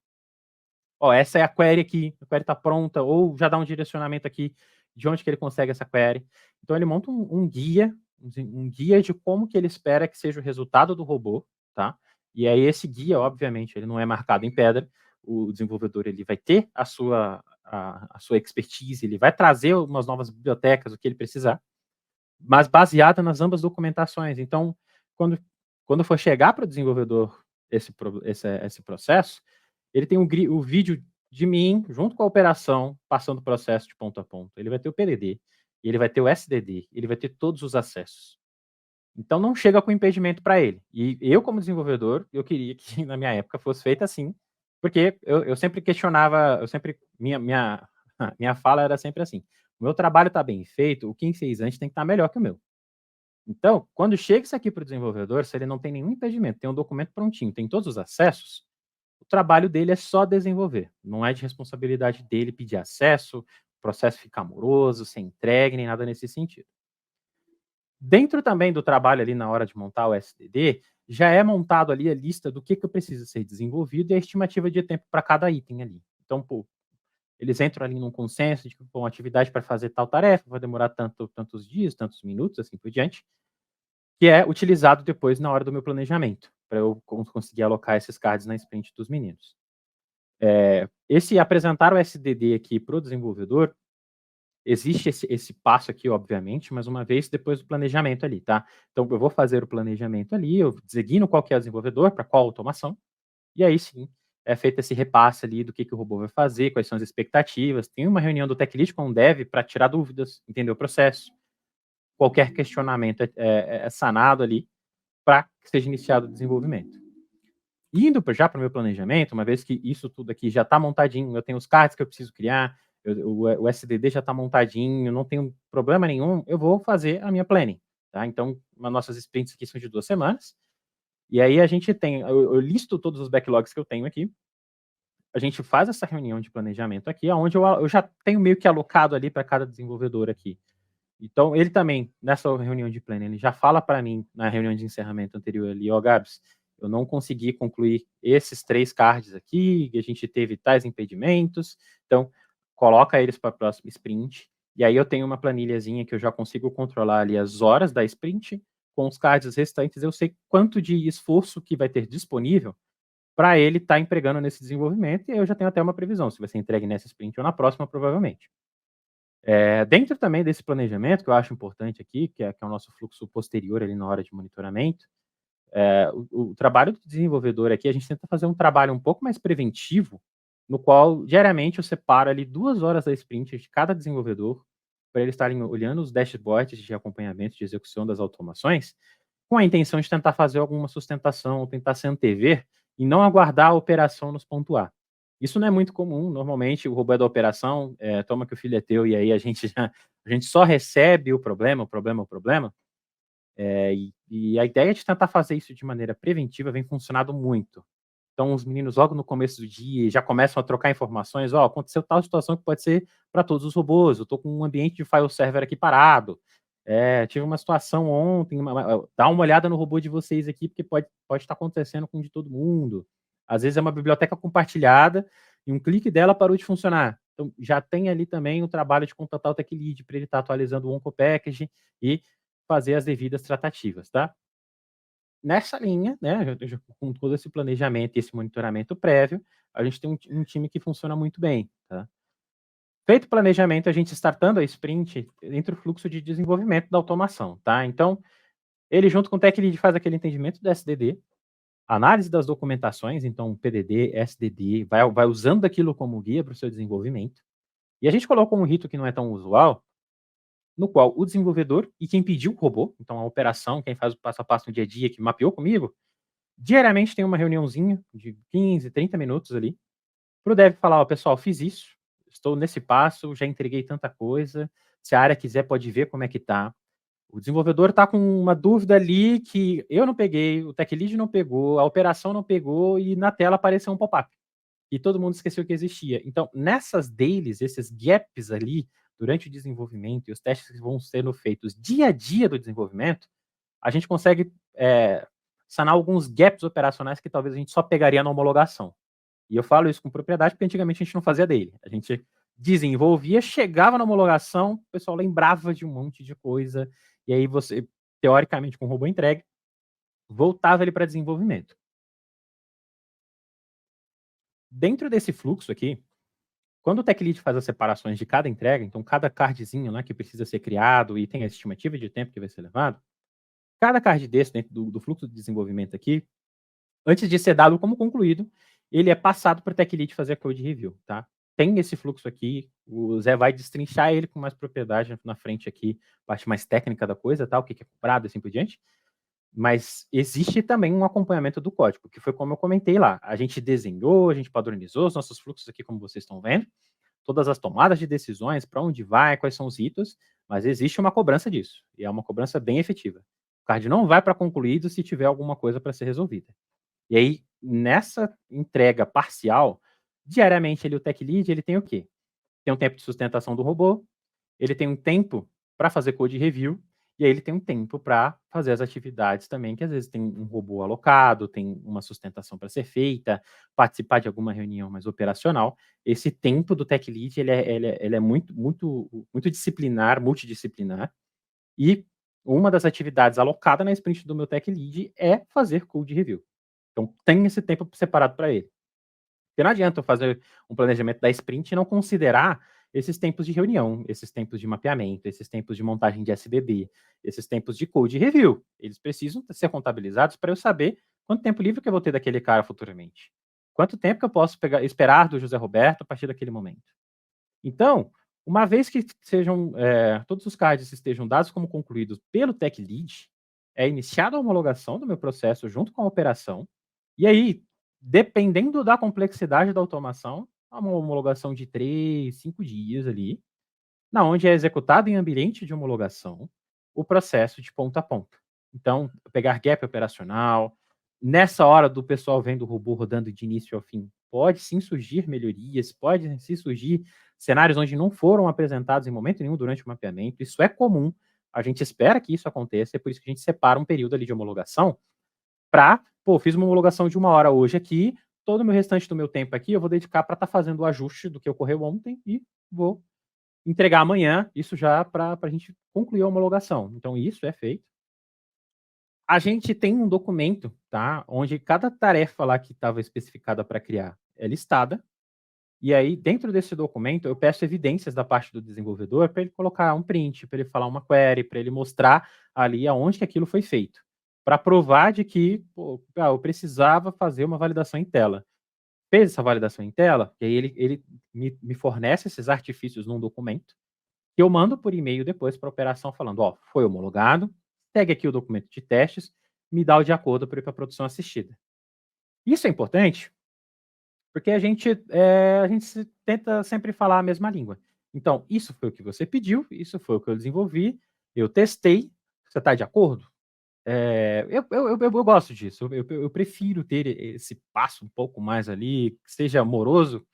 Ó, essa é a query aqui, a query está pronta, ou já dá um direcionamento aqui de onde que ele consegue essa query. Então ele monta um guia de como que ele espera que seja o resultado do robô, tá? E aí esse guia, obviamente, ele não é marcado em pedra, o desenvolvedor ele vai ter a sua expertise, ele vai trazer umas novas bibliotecas, o que ele precisar, mas baseada nas ambas documentações. Então, quando for chegar para o desenvolvedor esse processo, ele tem o vídeo de mim, junto com a operação, passando o processo de ponto a ponto. Ele vai ter o PDD, ele vai ter o SDD, ele vai ter todos os acessos. Então, não chega com impedimento para ele. E eu, como desenvolvedor, eu queria que, na minha época, fosse feito assim, porque eu sempre questionava, minha fala era sempre assim, o meu trabalho está bem feito, o quem fez antes tem que estar melhor que o meu. Então, quando chega isso aqui para o desenvolvedor, se ele não tem nenhum impedimento, tem um documento prontinho, tem todos os acessos, o trabalho dele é só desenvolver. Não é de responsabilidade dele pedir acesso, o processo ficar moroso, sem entregue, nem nada nesse sentido. Dentro também do trabalho ali na hora de montar o SDD, já é montado ali a lista do que precisa ser desenvolvido e a estimativa de tempo para cada item ali. Então, eles entram ali num consenso de que, bom, atividade para fazer tal tarefa vai demorar tantos dias, tantos minutos, assim por diante, que é utilizado depois na hora do meu planejamento, para eu conseguir alocar esses cards na sprint dos meninos. Esse apresentar o SDD aqui para o desenvolvedor, existe esse passo aqui, obviamente, mas uma vez depois do planejamento ali, tá? Então, eu vou fazer o planejamento ali, eu designo qual que é o desenvolvedor, para qual automação, e aí sim, é feito esse repasse ali do que o robô vai fazer, quais são as expectativas. Tem uma reunião do tech lead com o dev para tirar dúvidas, entender o processo. Qualquer questionamento é sanado ali para que seja iniciado o desenvolvimento. Indo já para o meu planejamento, uma vez que isso tudo aqui já está montadinho, eu tenho os cards que eu preciso criar, o SDD já está montadinho, não tenho problema nenhum, eu vou fazer a minha planning. Tá? Então, nossas sprints aqui são de 2 semanas, e aí a gente tem, eu listo todos os backlogs que eu tenho aqui, a gente faz essa reunião de planejamento aqui, onde eu já tenho meio que alocado ali para cada desenvolvedor aqui. Então, ele também, nessa reunião de planning, ele já fala para mim, na reunião de encerramento anterior ali, ó, Gabs, eu não consegui concluir esses 3 cards aqui, a gente teve tais impedimentos, então, coloca eles para a próxima sprint, e aí eu tenho uma planilhazinha que eu já consigo controlar ali as horas da sprint, com os cards restantes eu sei quanto de esforço que vai ter disponível para ele estar empregando nesse desenvolvimento, e aí eu já tenho até uma previsão, se vai ser entregue nessa sprint ou na próxima, provavelmente. Dentro também desse planejamento, que eu acho importante aqui, que é o nosso fluxo posterior ali na hora de monitoramento, o trabalho do desenvolvedor aqui, a gente tenta fazer um trabalho um pouco mais preventivo, no qual diariamente eu separo ali 2 horas da sprint de cada desenvolvedor, para eles estarem olhando os dashboards de acompanhamento de execução das automações, com a intenção de tentar fazer alguma sustentação, tentar se antever e não aguardar a operação nos pontuar. Isso não é muito comum, normalmente o robô é da operação, toma que o filho é teu, e aí a gente só recebe o problema, e a ideia de tentar fazer isso de maneira preventiva vem funcionando muito. Então os meninos logo no começo do dia já começam a trocar informações, aconteceu tal situação que pode ser para todos os robôs, eu estou com um ambiente de file server aqui parado, tive uma situação ontem, dá uma olhada no robô de vocês aqui, porque pode estar acontecendo com o de todo mundo. Às vezes é uma biblioteca compartilhada e um clique dela parou de funcionar. Então já tem ali também o trabalho de contatar o Tech Lead para ele estar atualizando o OncoPackage e fazer as devidas tratativas, tá? Nessa linha, né, com todo esse planejamento e esse monitoramento prévio, a gente tem um time que funciona muito bem, tá? Feito o planejamento, a gente startando a sprint, entra o fluxo de desenvolvimento da automação, tá? Então, ele junto com o Tech Lead faz aquele entendimento do SDD, análise das documentações, então PDD, SDD, vai usando aquilo como guia para o seu desenvolvimento. E a gente colocou um rito que não é tão usual, no qual o desenvolvedor e quem pediu o robô, então a operação, quem faz o passo a passo no dia a dia, que mapeou comigo, diariamente tem uma reuniãozinha de 15, 30 minutos ali, para o dev falar, pessoal, fiz isso, estou nesse passo, já entreguei tanta coisa, se a área quiser pode ver como é que tá. O desenvolvedor está com uma dúvida ali que eu não peguei, o Tech Lead não pegou, a operação não pegou e na tela apareceu um pop-up. E todo mundo esqueceu que existia. Então, nessas dailies, esses gaps ali, durante o desenvolvimento e os testes que vão sendo feitos dia a dia do desenvolvimento, a gente consegue sanar alguns gaps operacionais que talvez a gente só pegaria na homologação. E eu falo isso com propriedade porque antigamente a gente não fazia daily. A gente desenvolvia, chegava na homologação, o pessoal lembrava de um monte de coisa, e aí você, teoricamente, com o robô entregue, voltava ele para desenvolvimento. Dentro desse fluxo aqui, quando o Tech Lead faz as separações de cada entrega, então cada cardzinho, né, que precisa ser criado e tem a estimativa de tempo que vai ser levado, cada card desse dentro do fluxo de desenvolvimento aqui, antes de ser dado como concluído, ele é passado para o Tech Lead fazer a code review, tá? Tem esse fluxo aqui, o Zé vai destrinchar ele com mais propriedade na frente aqui, parte mais técnica da coisa, tá? O que é cobrado e assim por diante. Mas existe também um acompanhamento do código, que foi como eu comentei lá. A gente desenhou, a gente padronizou os nossos fluxos aqui, como vocês estão vendo, todas as tomadas de decisões, para onde vai, quais são os ritos, mas existe uma cobrança disso, e é uma cobrança bem efetiva. O card não vai para concluído se tiver alguma coisa para ser resolvida. E aí, nessa entrega parcial, diariamente o Tech Lead, ele tem o quê? Tem um tempo de sustentação do robô, ele tem um tempo para fazer code review, e aí ele tem um tempo para fazer as atividades também, que às vezes tem um robô alocado, tem uma sustentação para ser feita, participar de alguma reunião mais operacional. Esse tempo do Tech Lead, ele é muito, muito, muito disciplinar, multidisciplinar, e uma das atividades alocada na sprint do meu Tech Lead é fazer code review. Então, tem esse tempo separado para ele. Porque não adianta eu fazer um planejamento da sprint e não considerar esses tempos de reunião, esses tempos de mapeamento, esses tempos de montagem de SDD, esses tempos de code review. Eles precisam ser contabilizados para eu saber quanto tempo livre que eu vou ter daquele cara futuramente. Quanto tempo que eu posso esperar do José Roberto a partir daquele momento. Então, uma vez que todos os cards estejam dados como concluídos pelo Tech Lead, é iniciada a homologação do meu processo junto com a operação, e aí, dependendo da complexidade da automação, há uma homologação de 3, 5 dias ali, na onde é executado em ambiente de homologação o processo de ponta a ponta. Então, pegar gap operacional, nessa hora do pessoal vendo o robô rodando de início ao fim, pode sim surgir melhorias, pode sim surgir cenários onde não foram apresentados em momento nenhum durante o mapeamento, isso é comum, a gente espera que isso aconteça, é por isso que a gente separa um período ali de homologação para, fiz uma homologação de 1 hora hoje aqui, todo o restante do meu tempo aqui eu vou dedicar para estar fazendo o ajuste do que ocorreu ontem e vou entregar amanhã, isso já para a gente concluir a homologação. Então, isso é feito. A gente tem um documento, tá? Onde cada tarefa lá que estava especificada para criar é listada. E aí, dentro desse documento, eu peço evidências da parte do desenvolvedor para ele colocar um print, para ele falar uma query, para ele mostrar ali aonde que aquilo foi feito. Para provar de que eu precisava fazer uma validação em tela. Fez essa validação em tela, e aí ele me fornece esses artifícios num documento, que eu mando por e-mail depois para a operação falando, foi homologado, pegue aqui o documento de testes, me dá o de acordo para ir para a produção assistida. Isso é importante porque a gente tenta sempre falar a mesma língua. Então, isso foi o que você pediu, isso foi o que eu desenvolvi, eu testei, você está de acordo? Eu gosto disso, eu prefiro ter esse passo um pouco mais ali, que seja amoroso,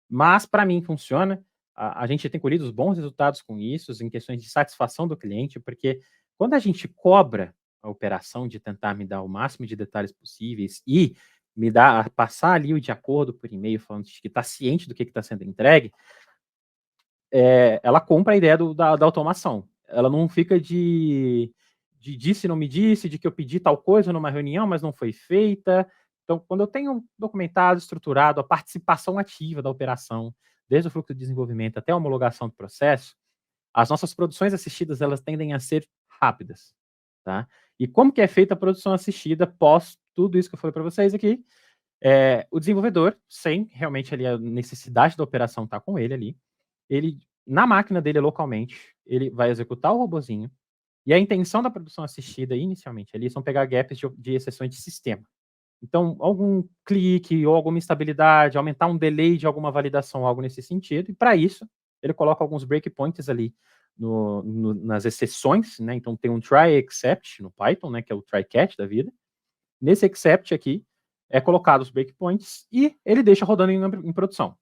mas para mim funciona. A gente tem colhido os bons resultados com isso, em questões de satisfação do cliente, porque quando a gente cobra a operação de tentar me dar o máximo de detalhes possíveis e me dar, passar ali o de acordo por e-mail, falando que está ciente do que está sendo entregue, ela compra a ideia da automação. Ela não fica de disse, não me disse, de que eu pedi tal coisa numa reunião, mas não foi feita. Então, quando eu tenho documentado, estruturado a participação ativa da operação, desde o fluxo de desenvolvimento até a homologação do processo, as nossas produções assistidas, elas tendem a ser rápidas, tá? E como que é feita a produção assistida pós tudo isso que eu falei para vocês aqui? O desenvolvedor, sem realmente ali a necessidade da operação estar com ele ali, ele, na máquina dele localmente, ele vai executar o robozinho, e a intenção da produção assistida inicialmente ali são pegar gaps de exceções de sistema. Então, algum clique ou alguma instabilidade, aumentar um delay de alguma validação, algo nesse sentido, e para isso, ele coloca alguns breakpoints ali nas exceções, né? Então, tem um try except no Python, né? Que é o try catch da vida. Nesse except aqui, é colocado os breakpoints e ele deixa rodando em produção.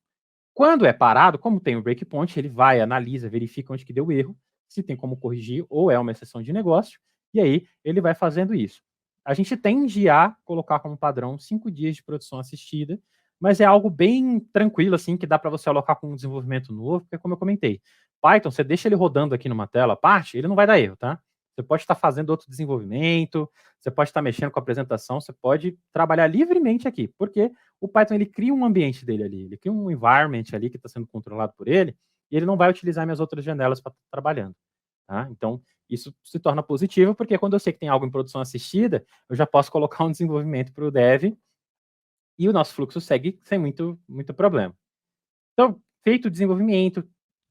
Quando é parado, como tem o breakpoint, ele vai, analisa, verifica onde que deu erro, se tem como corrigir ou é uma exceção de negócio, e aí ele vai fazendo isso. A gente tende a colocar como padrão 5 dias de produção assistida, mas é algo bem tranquilo, assim, que dá para você alocar com um desenvolvimento novo, porque como eu comentei, Python, você deixa ele rodando aqui numa tela à parte, ele não vai dar erro, tá? Você pode estar fazendo outro desenvolvimento, você pode estar mexendo com a apresentação, você pode trabalhar livremente aqui, porque o Python ele cria um ambiente dele ali, ele cria um environment ali que está sendo controlado por ele, e ele não vai utilizar minhas outras janelas para estar trabalhando. Tá? Então, isso se torna positivo, porque quando eu sei que tem algo em produção assistida, eu já posso colocar um desenvolvimento para o dev, e o nosso fluxo segue sem muito problema. Então, feito o desenvolvimento,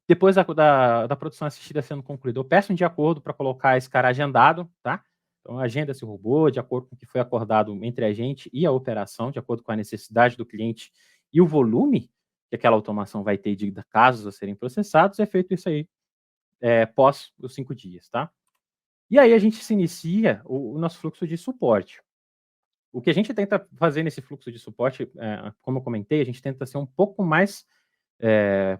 depois da produção assistida sendo concluída, eu peço um de acordo para colocar esse cara agendado, tá? Então, agenda esse robô de acordo com o que foi acordado entre a gente e a operação, de acordo com a necessidade do cliente e o volume que aquela automação vai ter de casos a serem processados, é feito isso aí pós os 5 dias, tá? E aí a gente se inicia o nosso fluxo de suporte. O que a gente tenta fazer nesse fluxo de suporte, como eu comentei, a gente tenta ser um pouco mais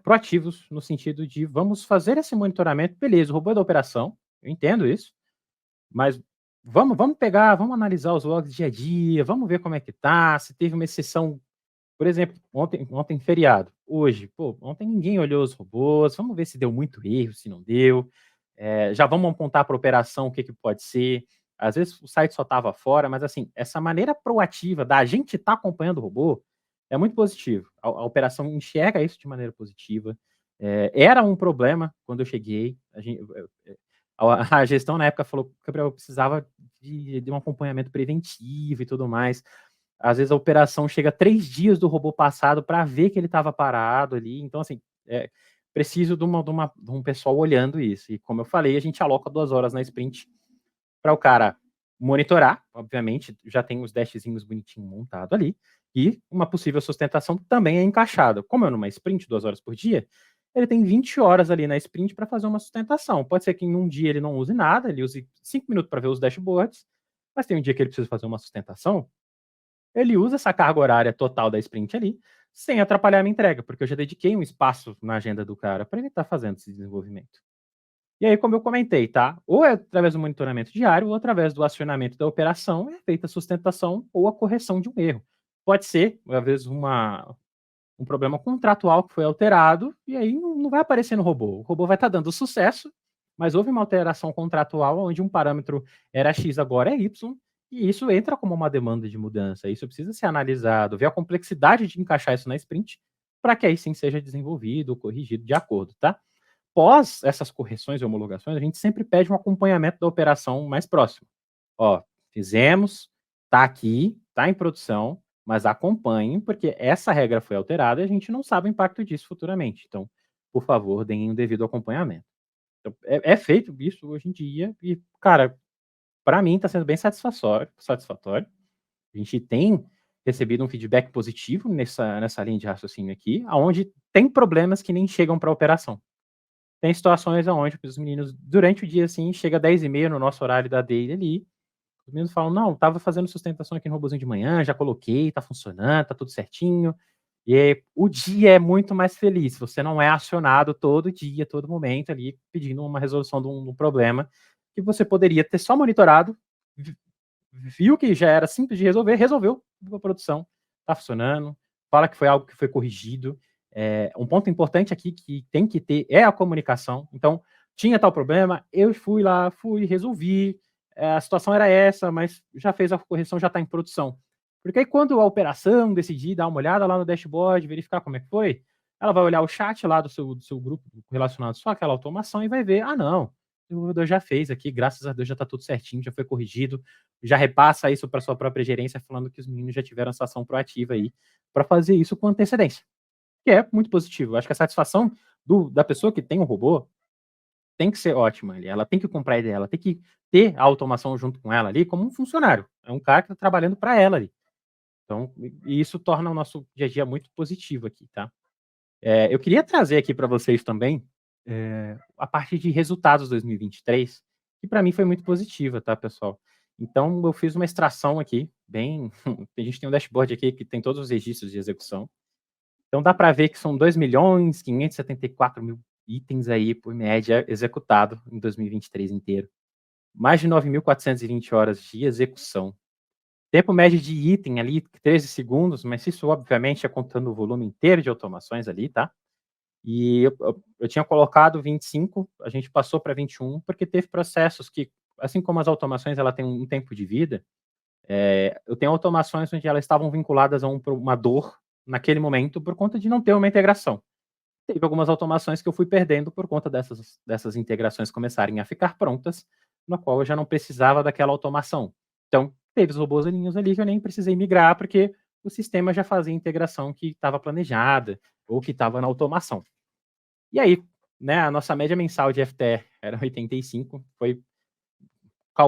proativos no sentido de vamos fazer esse monitoramento, beleza, o robô é da operação, eu entendo isso, mas vamos analisar os logs dia a dia, vamos ver como é que tá, se teve uma exceção, por exemplo, ontem feriado, hoje, ontem ninguém olhou os robôs, vamos ver se deu muito erro, se não deu, já vamos apontar para a operação o que pode ser, às vezes o site só estava fora, mas assim, essa maneira proativa da gente estar acompanhando o robô, é muito positivo. A operação enxerga isso de maneira positiva. Era um problema quando eu cheguei. A gestão na época falou que Gabriel precisava de um acompanhamento preventivo e tudo mais. Às vezes a operação chega 3 dias do robô passado para ver que ele estava parado ali. Então, assim, preciso de um pessoal olhando isso. E como eu falei, a gente aloca 2 horas na sprint para o cara monitorar, obviamente, já tem os dashzinhos bonitinhos montados ali, e uma possível sustentação também é encaixada. Como é numa sprint, 2 horas por dia, ele tem 20 horas ali na sprint para fazer uma sustentação. Pode ser que em um dia ele não use nada, ele use 5 minutos para ver os dashboards, mas tem um dia que ele precisa fazer uma sustentação, ele usa essa carga horária total da sprint ali, sem atrapalhar a minha entrega, porque eu já dediquei um espaço na agenda do cara para ele estar fazendo esse desenvolvimento. E aí, como eu comentei, tá? Ou é através do monitoramento diário, ou através do acionamento da operação, é feita a sustentação ou a correção de um erro. Pode ser, às vezes, um problema contratual que foi alterado, e aí não vai aparecer no robô. O robô vai estar dando sucesso, mas houve uma alteração contratual onde um parâmetro era X, agora é Y, e isso entra como uma demanda de mudança. Isso precisa ser analisado, ver a complexidade de encaixar isso na sprint, para que aí sim seja desenvolvido, corrigido de acordo, tá? Pós essas correções e homologações, a gente sempre pede um acompanhamento da operação mais próximo. Ó, fizemos, tá aqui, tá em produção, mas acompanhem, porque essa regra foi alterada e a gente não sabe o impacto disso futuramente. Então, por favor, deem o devido acompanhamento. Então, é feito isso hoje em dia e, cara, para mim está sendo bem satisfatório. A gente tem recebido um feedback positivo nessa linha de raciocínio aqui, onde tem problemas que nem chegam para a operação. Tem situações onde os meninos, durante o dia, assim, chega 10h30 no nosso horário da daily ali, os meninos falam, não, tava fazendo sustentação aqui no robozinho de manhã, já coloquei, tá funcionando, tá tudo certinho. E aí, o dia é muito mais feliz, você não é acionado todo dia, todo momento ali, pedindo uma resolução de um problema que você poderia ter só monitorado, viu que já era simples de resolver, resolveu a produção, tá funcionando, fala que foi algo que foi corrigido. Um ponto importante aqui que tem que ter é a comunicação. Então, tinha tal problema, eu fui lá, resolvi, a situação era essa, mas já fez a correção, já está em produção. Porque aí quando a operação decidir dar uma olhada lá no dashboard, verificar como é que foi, ela vai olhar o chat lá do seu grupo relacionado só àquela automação e vai ver, não, o desenvolvedor já fez aqui, graças a Deus já está tudo certinho, já foi corrigido, já repassa isso para sua própria gerência, falando que os meninos já tiveram essa ação proativa aí, para fazer isso com antecedência. Que é muito positivo. Eu acho que a satisfação da pessoa que tem um robô tem que ser ótima ali. Ela tem que comprar a ideia, ela tem que ter a automação junto com ela ali como um funcionário. É um cara que está trabalhando para ela ali. Então, e isso torna o nosso dia a dia muito positivo aqui, tá? Eu queria trazer aqui para vocês também a parte de resultados 2023, que para mim foi muito positiva, tá, pessoal? Então, eu fiz uma extração aqui, a gente tem um dashboard aqui que tem todos os registros de execução. Então, dá para ver que são 2.574.000 itens aí, por média, executado em 2023 inteiro. Mais de 9.420 horas de execução. Tempo médio de item ali, 13 segundos, mas isso, obviamente, é contando o volume inteiro de automações ali, tá? E eu tinha colocado 25, a gente passou para 21, porque teve processos que, assim como as automações, ela tem um tempo de vida, eu tenho automações onde elas estavam vinculadas a uma dor naquele momento por conta de não ter uma integração. Teve algumas automações que eu fui perdendo por conta dessas integrações começarem a ficar prontas, na qual eu já não precisava daquela automação. Então, teve os robôzinhos ali que eu nem precisei migrar, porque o sistema já fazia a integração que estava planejada ou que estava na automação. E aí, né, a nossa média mensal de FTE era 85, foi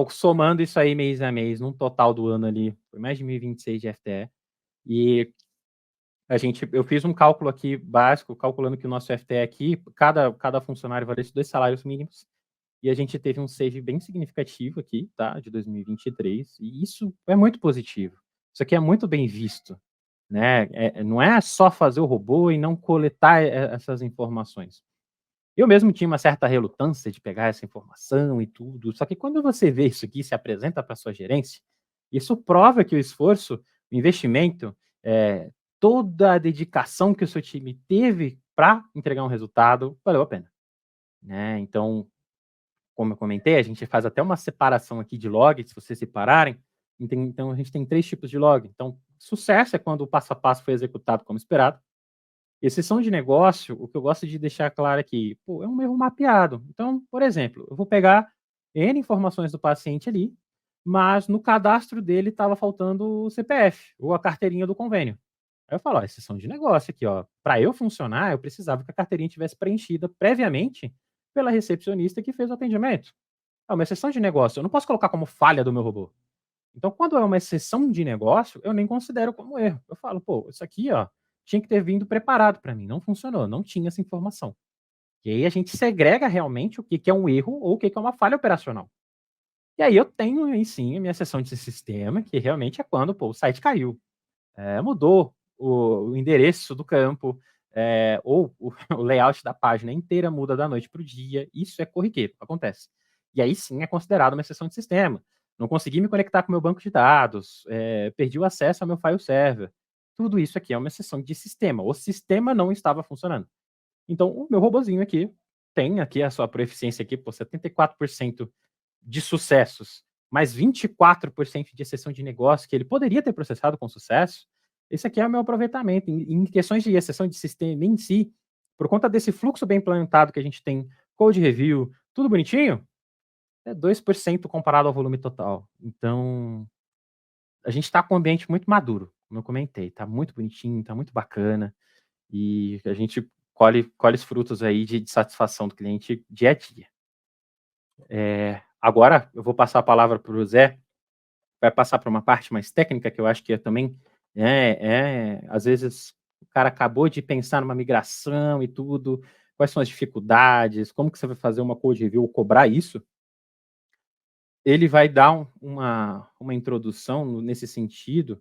somando isso aí mês a mês, num total do ano ali, foi mais de 1.026 de FTE. E eu fiz um cálculo aqui básico, calculando que o nosso FTE aqui, cada funcionário valesse 2 salários mínimos, e a gente teve um save bem significativo aqui, tá, de 2023, e isso é muito positivo. Isso aqui é muito bem visto, né? Não é só fazer o robô e não coletar essas informações. Eu mesmo tinha uma certa relutância de pegar essa informação e tudo, só que quando você vê isso aqui, se apresenta para sua gerência, isso prova que o esforço, o investimento, toda a dedicação que o seu time teve para entregar um resultado, valeu a pena, né? Então, como eu comentei, a gente faz até uma separação aqui de log, se vocês separarem. Então, a gente tem 3 tipos de log. Então, sucesso é quando o passo a passo foi executado como esperado. Exceção de negócio, o que eu gosto de deixar claro aqui, é um erro mapeado. Então, por exemplo, eu vou pegar N informações do paciente ali, mas no cadastro dele estava faltando o CPF ou a carteirinha do convênio. Aí eu falo, exceção de negócio aqui, para eu funcionar, eu precisava que a carteirinha tivesse preenchida previamente pela recepcionista que fez o atendimento. É uma exceção de negócio, eu não posso colocar como falha do meu robô. Então, quando é uma exceção de negócio, eu nem considero como erro. Eu falo, isso aqui, tinha que ter vindo preparado para mim, não funcionou, não tinha essa informação. E aí a gente segrega realmente o que é um erro ou o que é uma falha operacional. E aí eu tenho aí sim a minha seção de sistema, que realmente é quando o site caiu, mudou o endereço do campo, ou o layout da página inteira muda da noite para o dia, isso é corriqueiro, acontece. E aí sim é considerado uma exceção de sistema. Não consegui me conectar com o meu banco de dados, perdi o acesso ao meu file server. Tudo isso aqui é uma exceção de sistema. O sistema não estava funcionando. Então, o meu robozinho aqui tem aqui a sua proeficiência aqui, 74% de sucessos, mais 24% de exceção de negócio que ele poderia ter processado com sucesso. Esse aqui é o meu aproveitamento. Em questões de exceção de sistema em si, por conta desse fluxo bem implementado que a gente tem, code review, tudo bonitinho, é 2% comparado ao volume total. Então, a gente está com um ambiente muito maduro, como eu comentei. Está muito bonitinho, está muito bacana. E a gente colhe os frutos aí de satisfação do cliente dia a dia. Agora, eu vou passar a palavra para o Zé, vai passar para uma parte mais técnica, que eu acho que também, às vezes, o cara acabou de pensar numa migração e tudo, quais são as dificuldades, como que você vai fazer uma code review, cobrar isso. Ele vai dar uma introdução nesse sentido,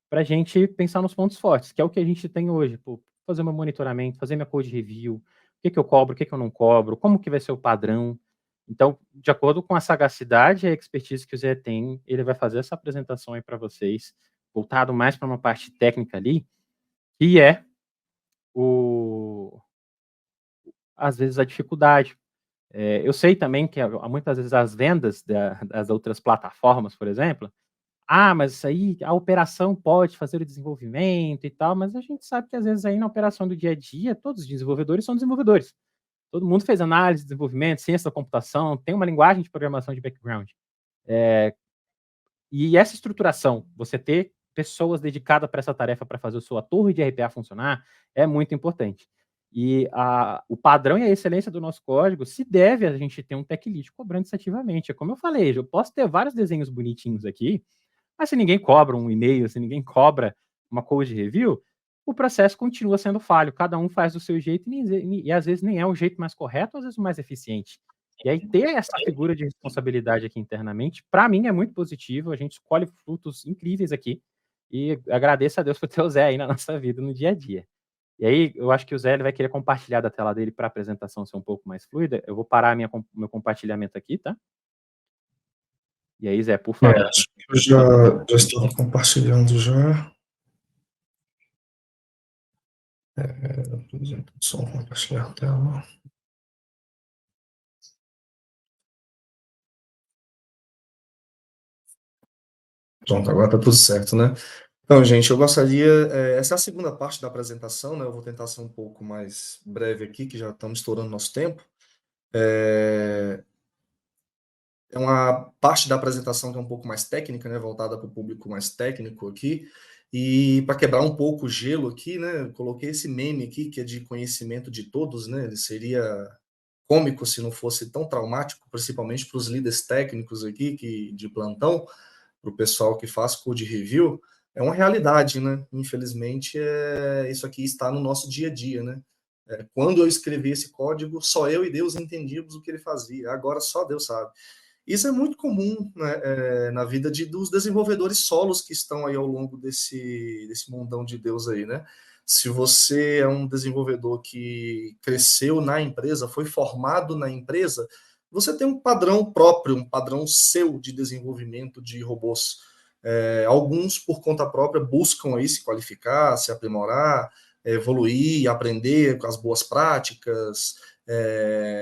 para a gente pensar nos pontos fortes, que é o que a gente tem hoje, fazer meu monitoramento, fazer minha code review, o que eu cobro, o que eu não cobro, como que vai ser o padrão. Então, de acordo com a sagacidade e a expertise que o Zé tem, ele vai fazer essa apresentação aí para vocês, voltado mais para uma parte técnica ali, que é às vezes a dificuldade. Eu sei também que muitas vezes as vendas das outras plataformas, por exemplo, mas isso aí, a operação pode fazer o desenvolvimento e tal, mas a gente sabe que às vezes aí na operação do dia a dia, todos os desenvolvedores são desenvolvedores. Todo mundo fez análise, desenvolvimento, ciência da computação, tem uma linguagem de programação de background. E essa estruturação, você ter pessoas dedicadas para essa tarefa para fazer a sua torre de RPA funcionar, é muito importante. E o padrão e a excelência do nosso código se deve a gente ter um tech lead cobrando isso ativamente. Como eu falei, eu posso ter vários desenhos bonitinhos aqui, mas se ninguém cobra um e-mail, se ninguém cobra uma code review, o processo continua sendo falho. Cada um faz do seu jeito e às vezes nem é o jeito mais correto, às vezes o mais eficiente. E aí ter essa figura de responsabilidade aqui internamente, para mim é muito positivo, a gente escolhe frutos incríveis aqui e agradeço a Deus por ter o Zé aí na nossa vida, no dia a dia. E aí eu acho que o Zé ele vai querer compartilhar da tela dele para a apresentação ser um pouco mais fluida. Eu vou parar meu compartilhamento aqui, tá? E aí, Zé, por favor. Acho que eu já estou compartilhando já. Por exemplo, só compartilhar a tela. Pronto, agora está tudo certo, né? Então, gente, eu gostaria... essa é a segunda parte da apresentação, né? Eu vou tentar ser um pouco mais breve aqui, que já estamos estourando nosso tempo. É uma parte da apresentação que é um pouco mais técnica, né? Voltada para o público mais técnico aqui. E para quebrar um pouco o gelo aqui, né? Eu coloquei esse meme aqui, que é de conhecimento de todos, né? Ele seria cômico se não fosse tão traumático, principalmente para os líderes técnicos aqui, de plantão, para o pessoal que faz code review. É uma realidade, né? Infelizmente, isso aqui está no nosso dia a dia, né? Quando eu escrevi esse código, só eu e Deus entendíamos o que ele fazia. Agora só Deus sabe. Isso é muito comum, né, na vida dos desenvolvedores solos que estão aí ao longo desse mundão de Deus aí, né? Se você é um desenvolvedor que cresceu na empresa, foi formado na empresa, você tem um padrão próprio, um padrão seu de desenvolvimento de robôs. Alguns, por conta própria, buscam aí se qualificar, se aprimorar, evoluir, aprender com as boas práticas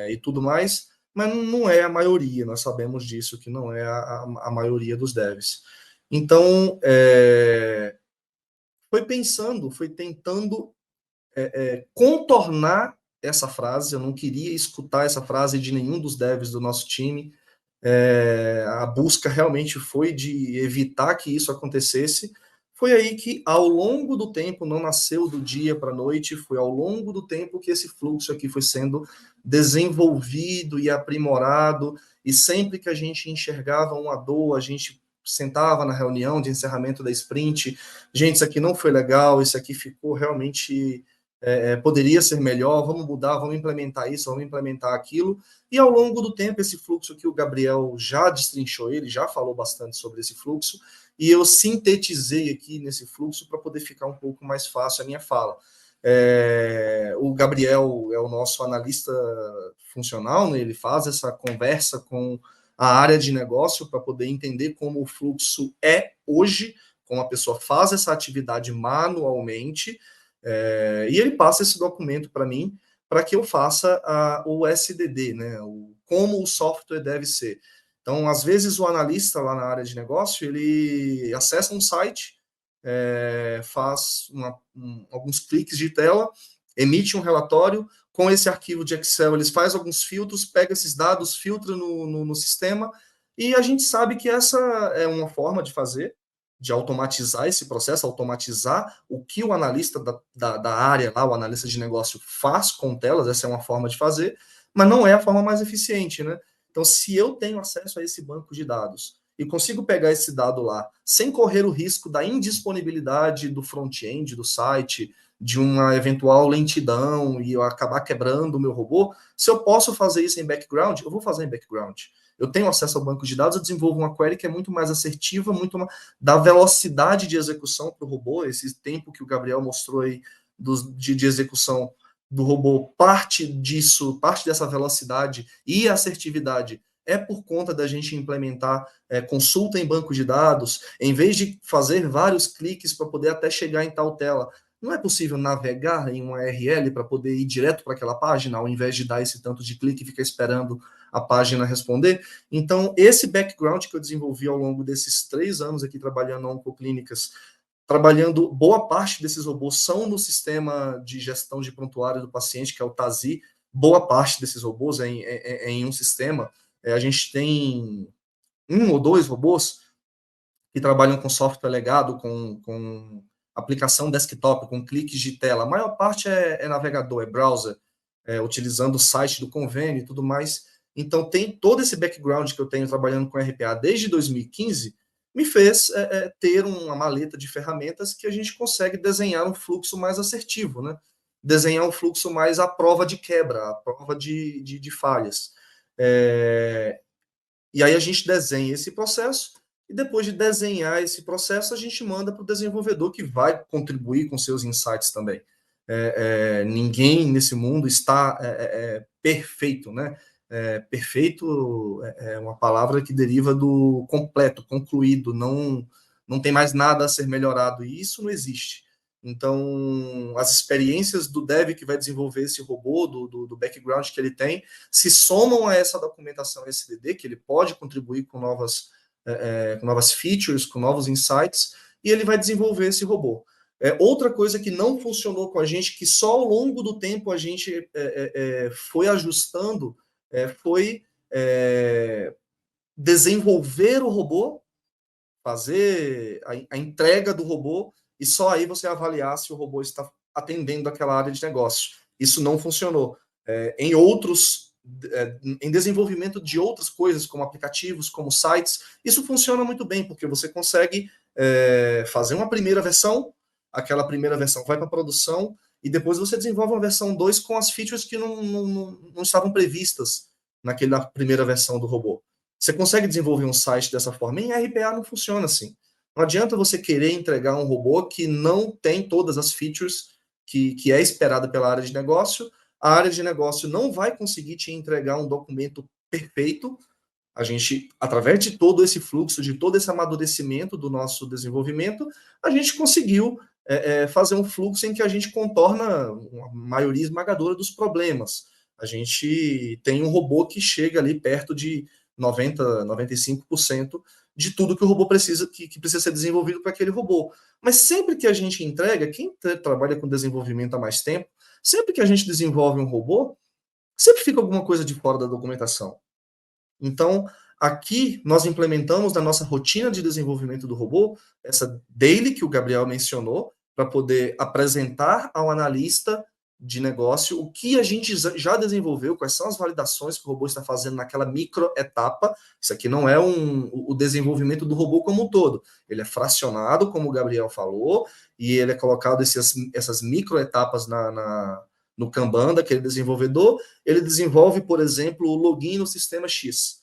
e tudo mais, mas não é a maioria, nós sabemos disso, que não é a maioria dos devs. Então, foi tentando contornar essa frase, eu não queria escutar essa frase de nenhum dos devs do nosso time, a busca realmente foi de evitar que isso acontecesse. Foi aí que, ao longo do tempo, não nasceu do dia para a noite, foi ao longo do tempo que esse fluxo aqui foi sendo desenvolvido e aprimorado, e sempre que a gente enxergava uma dor, a gente sentava na reunião de encerramento da sprint, gente, isso aqui não foi legal, isso aqui ficou realmente... poderia ser melhor, vamos mudar, vamos implementar isso, vamos implementar aquilo, e ao longo do tempo, esse fluxo que o Gabriel já destrinchou, ele já falou bastante sobre esse fluxo, e eu sintetizei aqui nesse fluxo para poder ficar um pouco mais fácil a minha fala. O Gabriel é o nosso analista funcional, né? Ele faz essa conversa com a área de negócio para poder entender como o fluxo é hoje, como a pessoa faz essa atividade manualmente, e ele passa esse documento para mim, para que eu faça o SDD, né? Como o software deve ser. Então, às vezes, o analista lá na área de negócio, ele acessa um site, faz alguns cliques de tela, emite um relatório, com esse arquivo de Excel, eles fazem alguns filtros, pega esses dados, filtra no sistema, e a gente sabe que essa é uma forma de fazer, de automatizar esse processo, automatizar o que o analista da área, lá, o analista de negócio faz com telas, essa é uma forma de fazer, mas não é a forma mais eficiente, né? Então, se eu tenho acesso a esse banco de dados e consigo pegar esse dado lá, sem correr o risco da indisponibilidade do front-end do site, de uma eventual lentidão e eu acabar quebrando o meu robô, se eu posso fazer isso em background, eu vou fazer em background. Eu tenho acesso ao banco de dados, eu desenvolvo uma query que é muito mais assertiva, da velocidade de execução para o robô, esse tempo que o Gabriel mostrou aí de execução do robô, parte dessa velocidade e assertividade é por conta da gente implementar consulta em banco de dados, em vez de fazer vários cliques para poder até chegar em tal tela. Não é possível navegar em uma URL para poder ir direto para aquela página, ao invés de dar esse tanto de clique e ficar esperando a página responder? Então, esse background que eu desenvolvi ao longo desses 3 anos aqui trabalhando na Oncoclínicas, trabalhando, boa parte desses robôs são no sistema de gestão de prontuário do paciente, que é o TASI. Boa parte desses robôs é em um sistema. A gente tem 1 ou 2 robôs que trabalham com software legado, com aplicação desktop, com cliques de tela. A maior parte é navegador, é browser, utilizando o site do convênio e tudo mais. Então, tem todo esse background que eu tenho trabalhando com RPA desde 2015, me fez ter uma maleta de ferramentas que a gente consegue desenhar um fluxo mais assertivo, né? Desenhar um fluxo mais à prova de quebra, à prova de falhas. E aí a gente desenha esse processo, e depois de desenhar esse processo, a gente manda para o desenvolvedor, que vai contribuir com seus insights também. Ninguém nesse mundo está perfeito, né? Perfeito é uma palavra que deriva do completo, concluído, não tem mais nada a ser melhorado, e isso não existe. Então, as experiências do dev que vai desenvolver esse robô, do background que ele tem, se somam a essa documentação SDD, que ele pode contribuir com novas features, com novos insights, e ele vai desenvolver esse robô. Outra coisa que não funcionou com a gente, que só ao longo do tempo a gente foi ajustando, foi desenvolver o robô, fazer a entrega do robô, e só aí você avaliar se o robô está atendendo aquela área de negócio. Isso não funcionou. Em desenvolvimento de outras coisas, como aplicativos, como sites, isso funciona muito bem, porque você consegue fazer uma primeira versão, aquela primeira versão vai para a produção, e depois você desenvolve uma versão 2 com as features que não estavam previstas naquela primeira versão do robô. Você consegue desenvolver um site dessa forma. Em RPA não funciona assim. Não adianta você querer entregar um robô que não tem todas as features que é esperada pela área de negócio. A área de negócio não vai conseguir te entregar um documento perfeito. A gente, através de todo esse fluxo, de todo esse amadurecimento do nosso desenvolvimento, a gente conseguiu fazer um fluxo em que a gente contorna a maioria esmagadora dos problemas. A gente tem um robô que chega ali perto de 90%, 95% de tudo que o robô precisa, que precisa ser desenvolvido para aquele robô. Mas sempre que a gente entrega, quem trabalha com desenvolvimento há mais tempo, sempre que a gente desenvolve um robô, sempre fica alguma coisa de fora da documentação. Então, aqui nós implementamos na nossa rotina de desenvolvimento do robô, essa daily que o Gabriel mencionou, para poder apresentar ao analista de negócio o que a gente já desenvolveu, quais são as validações que o robô está fazendo naquela micro etapa. Isso aqui não é o desenvolvimento do robô como um todo. Ele é fracionado, como o Gabriel falou, e ele é colocado essas micro etapas no Kanban daquele desenvolvedor. Ele desenvolve, por exemplo, o login no sistema X.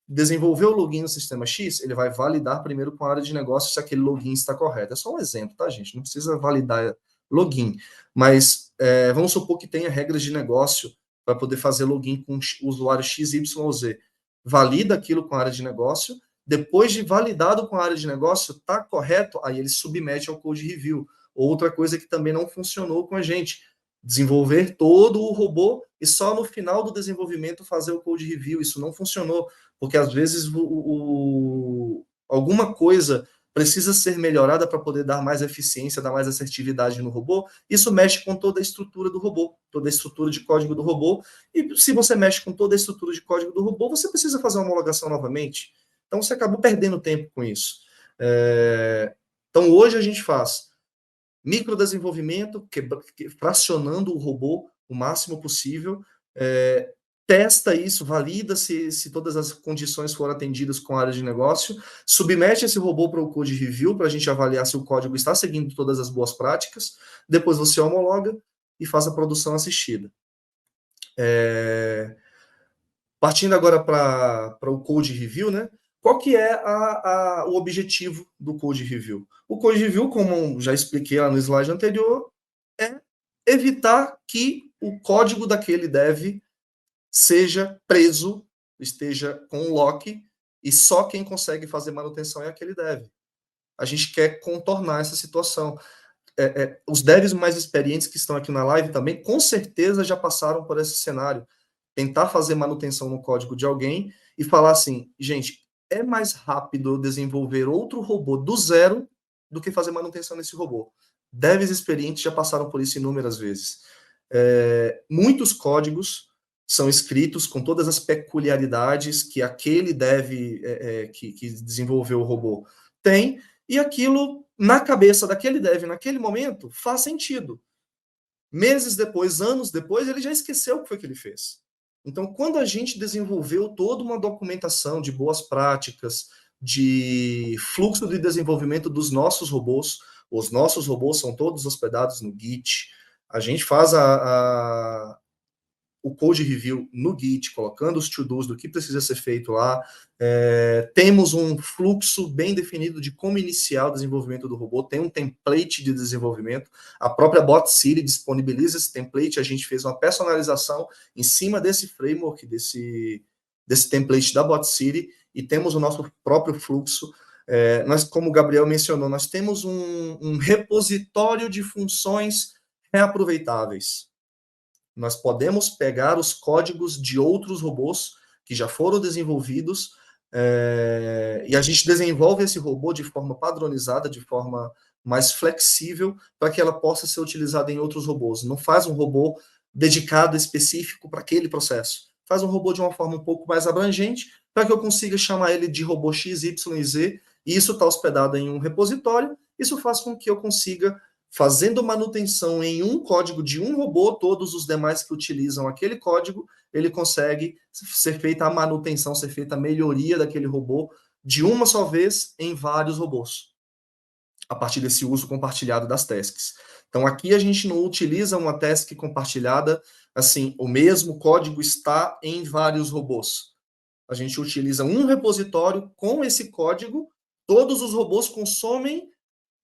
Desenvolveu o login no sistema X, ele vai validar primeiro com a área de negócio se aquele login está correto. É só um exemplo, tá, gente? Não precisa validar login. Mas vamos supor que tenha regras de negócio para poder fazer login com o usuário XYZ. Valida aquilo com a área de negócio. Depois de validado com a área de negócio, está correto, aí ele submete ao code review. Outra coisa que também não funcionou com a gente, desenvolver todo o robô e só no final do desenvolvimento fazer o code review. Isso não funcionou, porque às vezes alguma coisa precisa ser melhorada para poder dar mais eficiência, dar mais assertividade no robô. Isso mexe com toda a estrutura do robô, toda a estrutura de código do robô. E se você mexe com toda a estrutura de código do robô, você precisa fazer uma homologação novamente. Então você acabou perdendo tempo com isso. Então hoje a gente faz microdesenvolvimento, fracionando o robô o máximo possível, testa isso, valida se todas as condições foram atendidas com a área de negócio, submete esse robô para o code review, para a gente avaliar se o código está seguindo todas as boas práticas, depois você homologa e faz a produção assistida. Partindo agora para o code review, né? Qual que é o objetivo do code review? O code review, como já expliquei lá no slide anterior, é evitar que o código daquele dev seja preso, esteja com lock, e só quem consegue fazer manutenção é aquele dev. A gente quer contornar essa situação. Os devs mais experientes que estão aqui na live também, com certeza já passaram por esse cenário. Tentar fazer manutenção no código de alguém e falar assim, gente, é mais rápido desenvolver outro robô do zero do que fazer manutenção nesse robô. Devs experientes já passaram por isso inúmeras vezes. Muitos códigos são escritos com todas as peculiaridades que aquele dev que desenvolveu o robô tem, e aquilo, na cabeça daquele dev, naquele momento, faz sentido. Meses depois, anos depois, ele já esqueceu o que foi que ele fez. Então, quando a gente desenvolveu toda uma documentação de boas práticas, de fluxo de desenvolvimento dos nossos robôs, os nossos robôs são todos hospedados no Git, a gente faz o code review no Git, colocando os to-dos do que precisa ser feito lá. Temos um fluxo bem definido de como iniciar o desenvolvimento do robô, tem um template de desenvolvimento, a própria BotCity disponibiliza esse template, a gente fez uma personalização em cima desse framework, desse template da BotCity, e temos o nosso próprio fluxo. Nós, como o Gabriel mencionou, nós temos um repositório de funções reaproveitáveis. Nós podemos pegar os códigos de outros robôs que já foram desenvolvidos e a gente desenvolve esse robô de forma padronizada, de forma mais flexível, para que ela possa ser utilizada em outros robôs. Não faz um robô dedicado, específico para aquele processo. Faz um robô de uma forma um pouco mais abrangente, para que eu consiga chamar ele de robô X, Y e Z, e isso está hospedado em um repositório. Isso faz com que eu consiga, fazendo manutenção em um código de um robô, todos os demais que utilizam aquele código, ele consegue ser feita a manutenção, ser feita a melhoria daquele robô de uma só vez em vários robôs, a partir desse uso compartilhado das tasks. Então, aqui a gente não utiliza uma task compartilhada, assim, o mesmo código está em vários robôs. A gente utiliza um repositório com esse código, todos os robôs consomem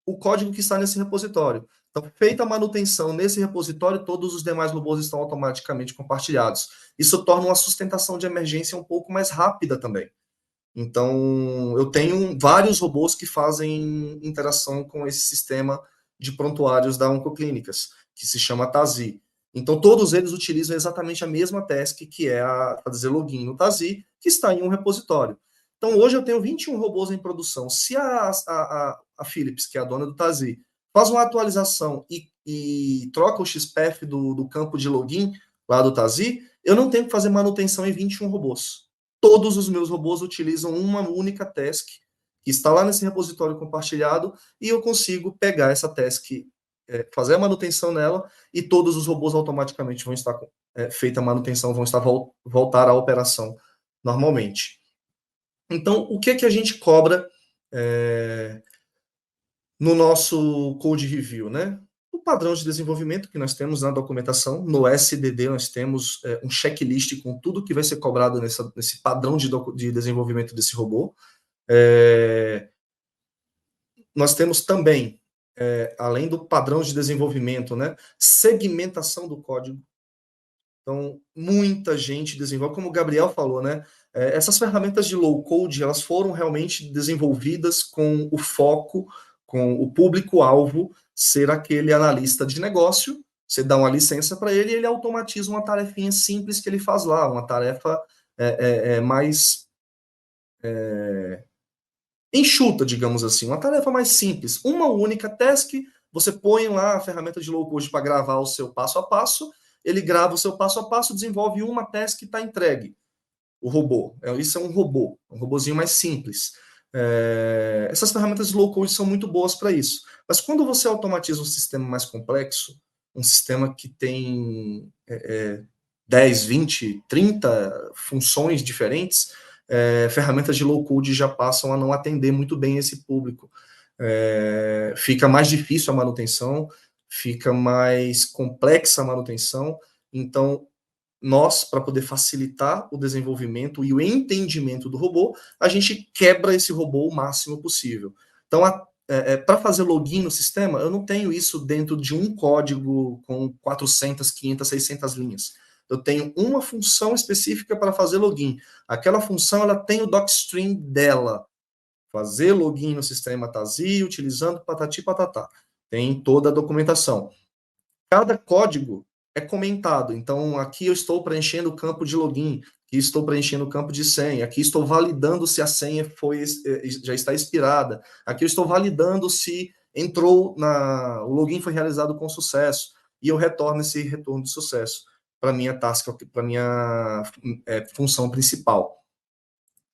o código que está nesse repositório. Então, feita a manutenção nesse repositório, todos os demais robôs estão automaticamente compartilhados. Isso torna uma sustentação de emergência um pouco mais rápida também. Então, eu tenho vários robôs que fazem interação com esse sistema de prontuários da Oncoclínicas, que se chama Tazi. Então, todos eles utilizam exatamente a mesma task, que é fazer login no Tazi, que está em um repositório. Então, hoje eu tenho 21 robôs em produção. Se a Philips, que é a dona do Tazi, faz uma atualização e troca o XPath do campo de login lá do Tazi, eu não tenho que fazer manutenção em 21 robôs. Todos os meus robôs utilizam uma única task, que está lá nesse repositório compartilhado, e eu consigo pegar essa task, fazer a manutenção nela, e todos os robôs automaticamente vão estar feita a manutenção, vão estar voltar à operação normalmente. Então, o que a gente cobra no nosso code review, né? O padrão de desenvolvimento que nós temos na documentação, no SDD nós temos um checklist com tudo que vai ser cobrado nesse padrão de desenvolvimento desse robô. Nós temos também, além do padrão de desenvolvimento, né, segmentação do código. Então, muita gente desenvolve, como o Gabriel falou, né? Essas ferramentas de low-code, elas foram realmente desenvolvidas com o foco, com o público-alvo, ser aquele analista de negócio. Você dá uma licença para ele e ele automatiza uma tarefinha simples que ele faz lá, uma tarefa mais enxuta, digamos assim, uma tarefa mais simples. Uma única task, você põe lá a ferramenta de low-code para gravar o seu passo a passo, ele grava o seu passo a passo, desenvolve uma task e está entregue. O robô. Isso é um robô, um robôzinho mais simples. Essas ferramentas de low-code são muito boas para isso. Mas quando você automatiza um sistema mais complexo, um sistema que tem 10, 20, 30 funções diferentes, ferramentas de low-code já passam a não atender muito bem esse público. Fica mais difícil a manutenção, fica mais complexa a manutenção, então nós, para poder facilitar o desenvolvimento e o entendimento do robô, a gente quebra esse robô o máximo possível. Então, para fazer login no sistema, eu não tenho isso dentro de um código com 400, 500, 600 linhas. Eu tenho uma função específica para fazer login. Aquela função, ela tem o docstring dela. Fazer login no sistema TASI, utilizando patati patatá. Tem toda a documentação. Cada código é comentado. Então, aqui eu estou preenchendo o campo de login, aqui estou preenchendo o campo de senha, aqui estou validando se a senha já está expirada, aqui eu estou validando se o login foi realizado com sucesso, e eu retorno esse retorno de sucesso para minha task, para minha função principal.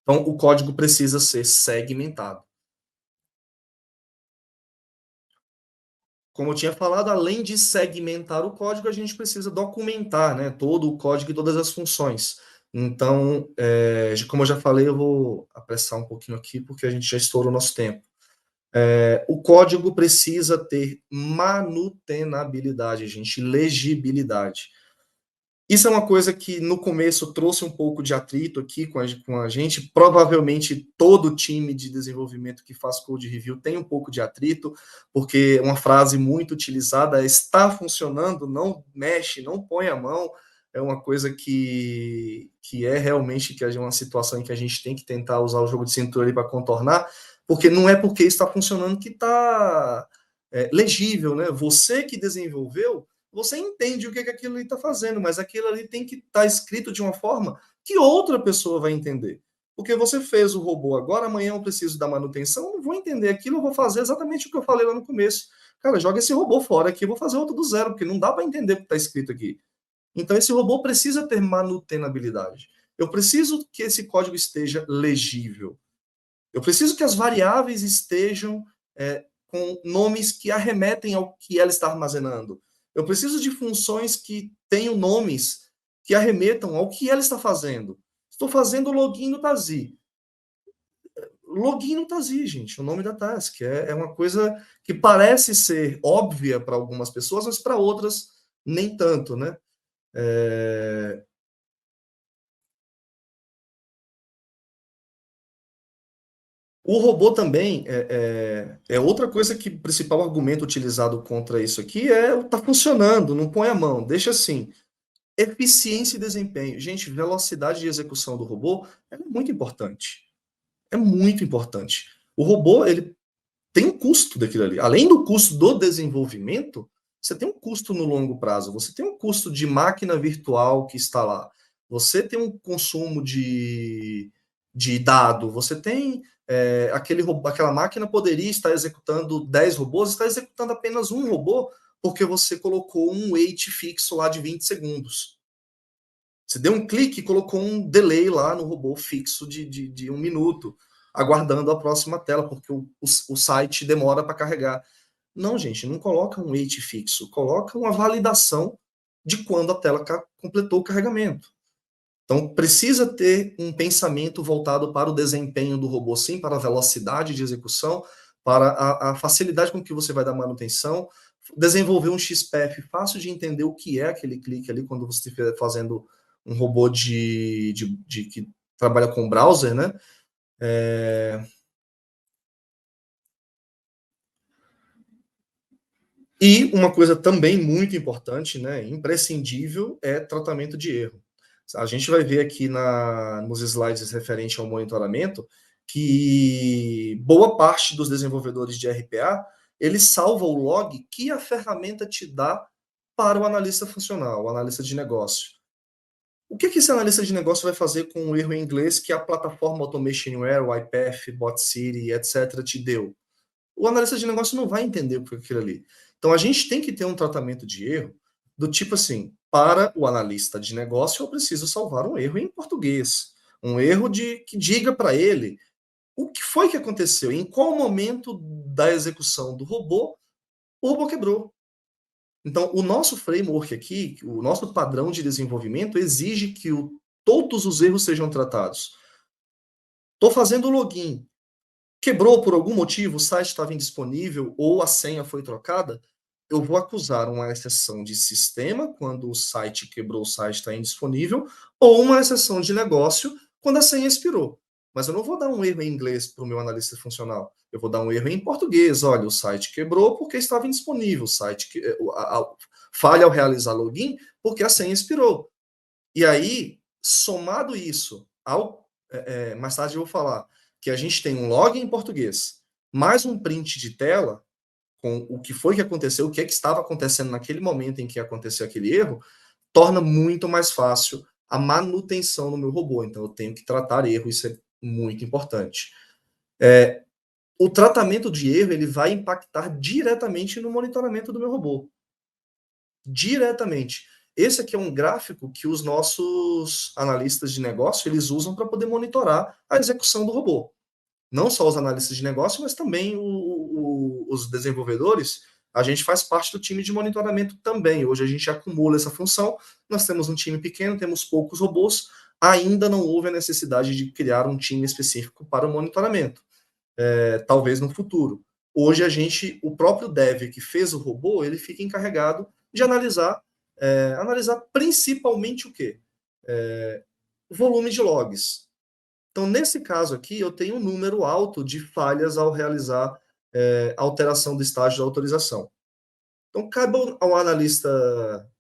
Então, o código precisa ser segmentado. Como eu tinha falado, além de segmentar o código, a gente precisa documentar, né, todo o código e todas as funções. Então, como eu já falei, eu vou apressar um pouquinho aqui, porque a gente já estourou o nosso tempo. O código precisa ter manutenabilidade, gente, legibilidade. Isso é uma coisa que no começo trouxe um pouco de atrito aqui com a gente. Provavelmente todo time de desenvolvimento que faz code review tem um pouco de atrito, porque uma frase muito utilizada é: está funcionando, não mexe, não põe a mão. É uma coisa que é realmente que é uma situação em que a gente tem que tentar usar o jogo de cintura para contornar, porque não é porque está funcionando que está legível, né? Você que desenvolveu, você entende o que aquilo ali está fazendo, mas aquilo ali tem que estar escrito de uma forma que outra pessoa vai entender. Porque você fez o robô agora, amanhã eu preciso da manutenção, eu não vou entender aquilo, eu vou fazer exatamente o que eu falei lá no começo. Cara, joga esse robô fora aqui, eu vou fazer outro do zero, porque não dá para entender o que está escrito aqui. Então, esse robô precisa ter manutenabilidade. Eu preciso que esse código esteja legível. Eu preciso que as variáveis estejam com nomes que arremetem ao que ela está armazenando. Eu preciso de funções que tenham nomes que arremetam ao que ela está fazendo. Estou fazendo login no TASI. Login no TASI, gente, o nome da task. É uma coisa que parece ser óbvia para algumas pessoas, mas para outras nem tanto, né? O robô também é outra coisa que o principal argumento utilizado contra isso aqui tá funcionando, não põe a mão, deixa assim. Eficiência e desempenho. Gente, velocidade de execução do robô é muito importante. É muito importante. O robô, ele tem um custo daquilo ali. Além do custo do desenvolvimento, você tem um custo no longo prazo. Você tem um custo de máquina virtual que está lá. Você tem um consumo de dado. Você tem aquela máquina poderia estar executando 10 robôs, está executando apenas um robô porque você colocou um wait fixo lá de 20 segundos. Você deu um clique e colocou um delay lá no robô fixo de 1 minuto, aguardando a próxima tela, porque o site demora para carregar. Não, gente, não coloca um wait fixo, coloca uma validação de quando a tela completou o carregamento. Então, precisa ter um pensamento voltado para o desempenho do robô, sim, para a velocidade de execução, para a facilidade com que você vai dar manutenção, desenvolver um XPF fácil de entender o que é aquele clique ali quando você estiver fazendo um robô que trabalha com browser, né? E uma coisa também muito importante, né, imprescindível, é tratamento de erro. A gente vai ver aqui nos slides referente ao monitoramento que boa parte dos desenvolvedores de RPA, ele salva o log que a ferramenta te dá para o analista funcional, o analista de negócio. O que esse analista de negócio vai fazer com o erro em inglês que a plataforma Automationware, o iPath, BotCity, etc., te deu? O analista de negócio não vai entender o que é aquilo ali. Então, a gente tem que ter um tratamento de erro do tipo assim, para o analista de negócio, eu preciso salvar um erro em português. Um erro que diga para ele o que foi que aconteceu, em qual momento da execução do robô, o robô quebrou. Então, o nosso framework aqui, o nosso padrão de desenvolvimento exige que todos os erros sejam tratados. Estou fazendo o login, quebrou por algum motivo, o site estava indisponível ou a senha foi trocada, eu vou acusar uma exceção de sistema, quando o site quebrou, o site está indisponível, ou uma exceção de negócio, quando a senha expirou. Mas eu não vou dar um erro em inglês para o meu analista funcional. Eu vou dar um erro em português. Olha, o site quebrou porque estava indisponível. O site falha ao realizar login porque a senha expirou. E aí, somado isso, mais tarde eu vou falar que a gente tem um log em português, mais um print de tela com o que foi que aconteceu, o que estava acontecendo naquele momento em que aconteceu aquele erro, torna muito mais fácil a manutenção no meu robô. Então, eu tenho que tratar erro, isso é muito importante. O tratamento de erro ele vai impactar diretamente no monitoramento do meu robô. Diretamente. Esse aqui é um gráfico que os nossos analistas de negócio eles usam para poder monitorar a execução do robô. Não só os analistas de negócio, mas também os desenvolvedores. A gente faz parte do time de monitoramento também. Hoje a gente acumula essa função. Nós temos um time pequeno, temos poucos robôs. Ainda não houve a necessidade de criar um time específico para o monitoramento. Talvez no futuro. Hoje o próprio dev que fez o robô, ele fica encarregado de analisar principalmente o quê? Volume de logs. Então, nesse caso aqui, eu tenho um número alto de falhas ao realizar a alteração do estágio da autorização. Então, cabe ao analista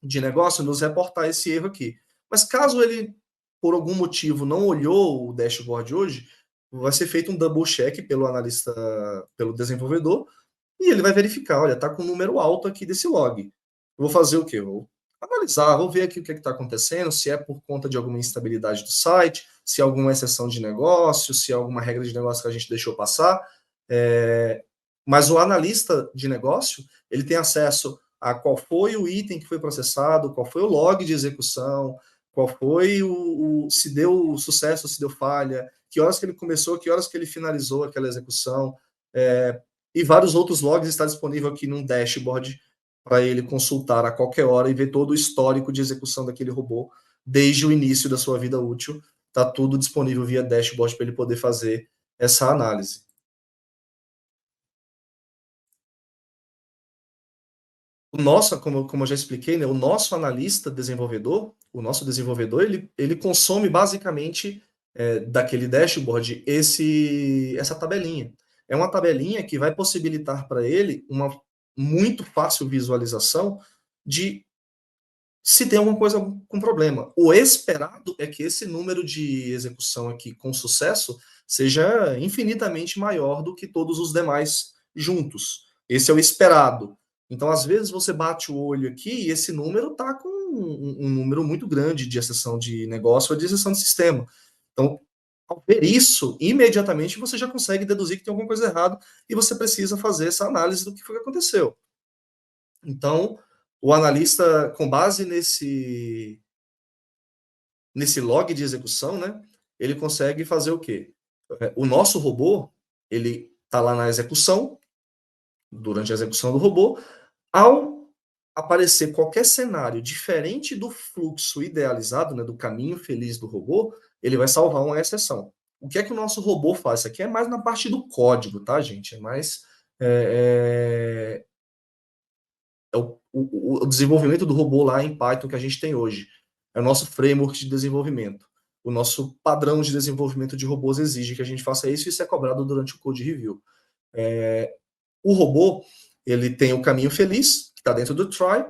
de negócio nos reportar esse erro aqui. Mas caso ele, por algum motivo, não olhou o dashboard hoje, vai ser feito um double check pelo analista, pelo desenvolvedor, e ele vai verificar, olha, está com um número alto aqui desse log. Eu vou fazer o quê? Vou analisar, vou ver aqui o que está acontecendo, se é por conta de alguma instabilidade do site, se é alguma exceção de negócio, se é alguma regra de negócio que a gente deixou passar. Mas o analista de negócio, ele tem acesso a qual foi o item que foi processado, qual foi o log de execução, qual foi se deu sucesso, se deu falha, que horas que ele começou, que horas que ele finalizou aquela execução, e vários outros logs está disponível aqui num dashboard para ele consultar a qualquer hora e ver todo o histórico de execução daquele robô desde o início da sua vida útil. Está tudo disponível via dashboard para ele poder fazer essa análise. O nosso, como eu já expliquei, né, o nosso analista desenvolvedor, o nosso desenvolvedor, ele consome basicamente daquele dashboard essa tabelinha. É uma tabelinha que vai possibilitar para ele uma muito fácil visualização de se tem alguma coisa com problema. O esperado é que esse número de execução aqui com sucesso seja infinitamente maior do que todos os demais juntos. Esse é o esperado. Então, às vezes, você bate o olho aqui e esse número está com um número muito grande de exceção de negócio ou de exceção de sistema. Então, ao ver isso, imediatamente você já consegue deduzir que tem alguma coisa errada e você precisa fazer essa análise do que foi que aconteceu. Então, o analista, com base nesse log de execução, né, ele consegue fazer o quê? O nosso robô, ele está lá na execução, durante a execução do robô, ao aparecer qualquer cenário diferente do fluxo idealizado, né, do caminho feliz do robô, ele vai salvar uma exceção. O que é que o nosso robô faz? Isso aqui é mais na parte do código, tá, gente? É mais o desenvolvimento do robô lá em Python que a gente tem hoje. É o nosso framework de desenvolvimento. O nosso padrão de desenvolvimento de robôs exige que a gente faça isso e isso é cobrado durante o code review. O robô, ele tem o caminho feliz, que está dentro do try,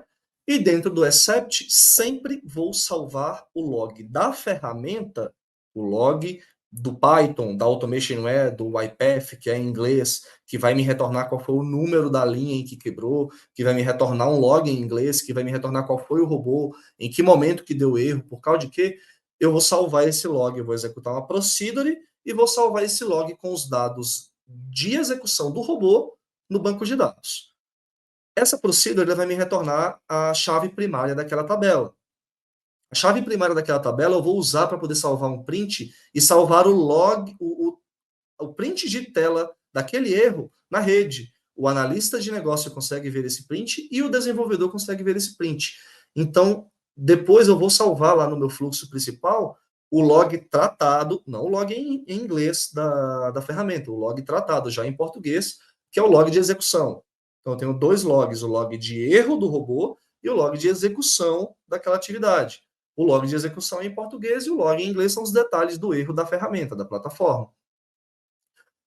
e dentro do except, sempre vou salvar o log da ferramenta, o log do Python, da Automationware, do YPath, que é em inglês, que vai me retornar qual foi o número da linha em que quebrou, que vai me retornar um log em inglês, que vai me retornar qual foi o robô, em que momento que deu erro, por causa de quê? Eu vou salvar esse log, eu vou executar uma procedure e vou salvar esse log com os dados de execução do robô no banco de dados. Essa procedure vai me retornar a chave primária daquela tabela. A chave primária daquela tabela eu vou usar para poder salvar um print e salvar o log, o print de tela daquele erro na rede. o analista de negócio consegue ver esse print e o desenvolvedor consegue ver esse print. Então, depois eu vou salvar lá no meu fluxo principal o log tratado, não o log em inglês da ferramenta, o log tratado já em português, que é o log de execução. Então, eu tenho 2 logs, o log de erro do robô e o log de execução daquela atividade. O log de execução é em português e o log em inglês são os detalhes do erro da ferramenta, da plataforma.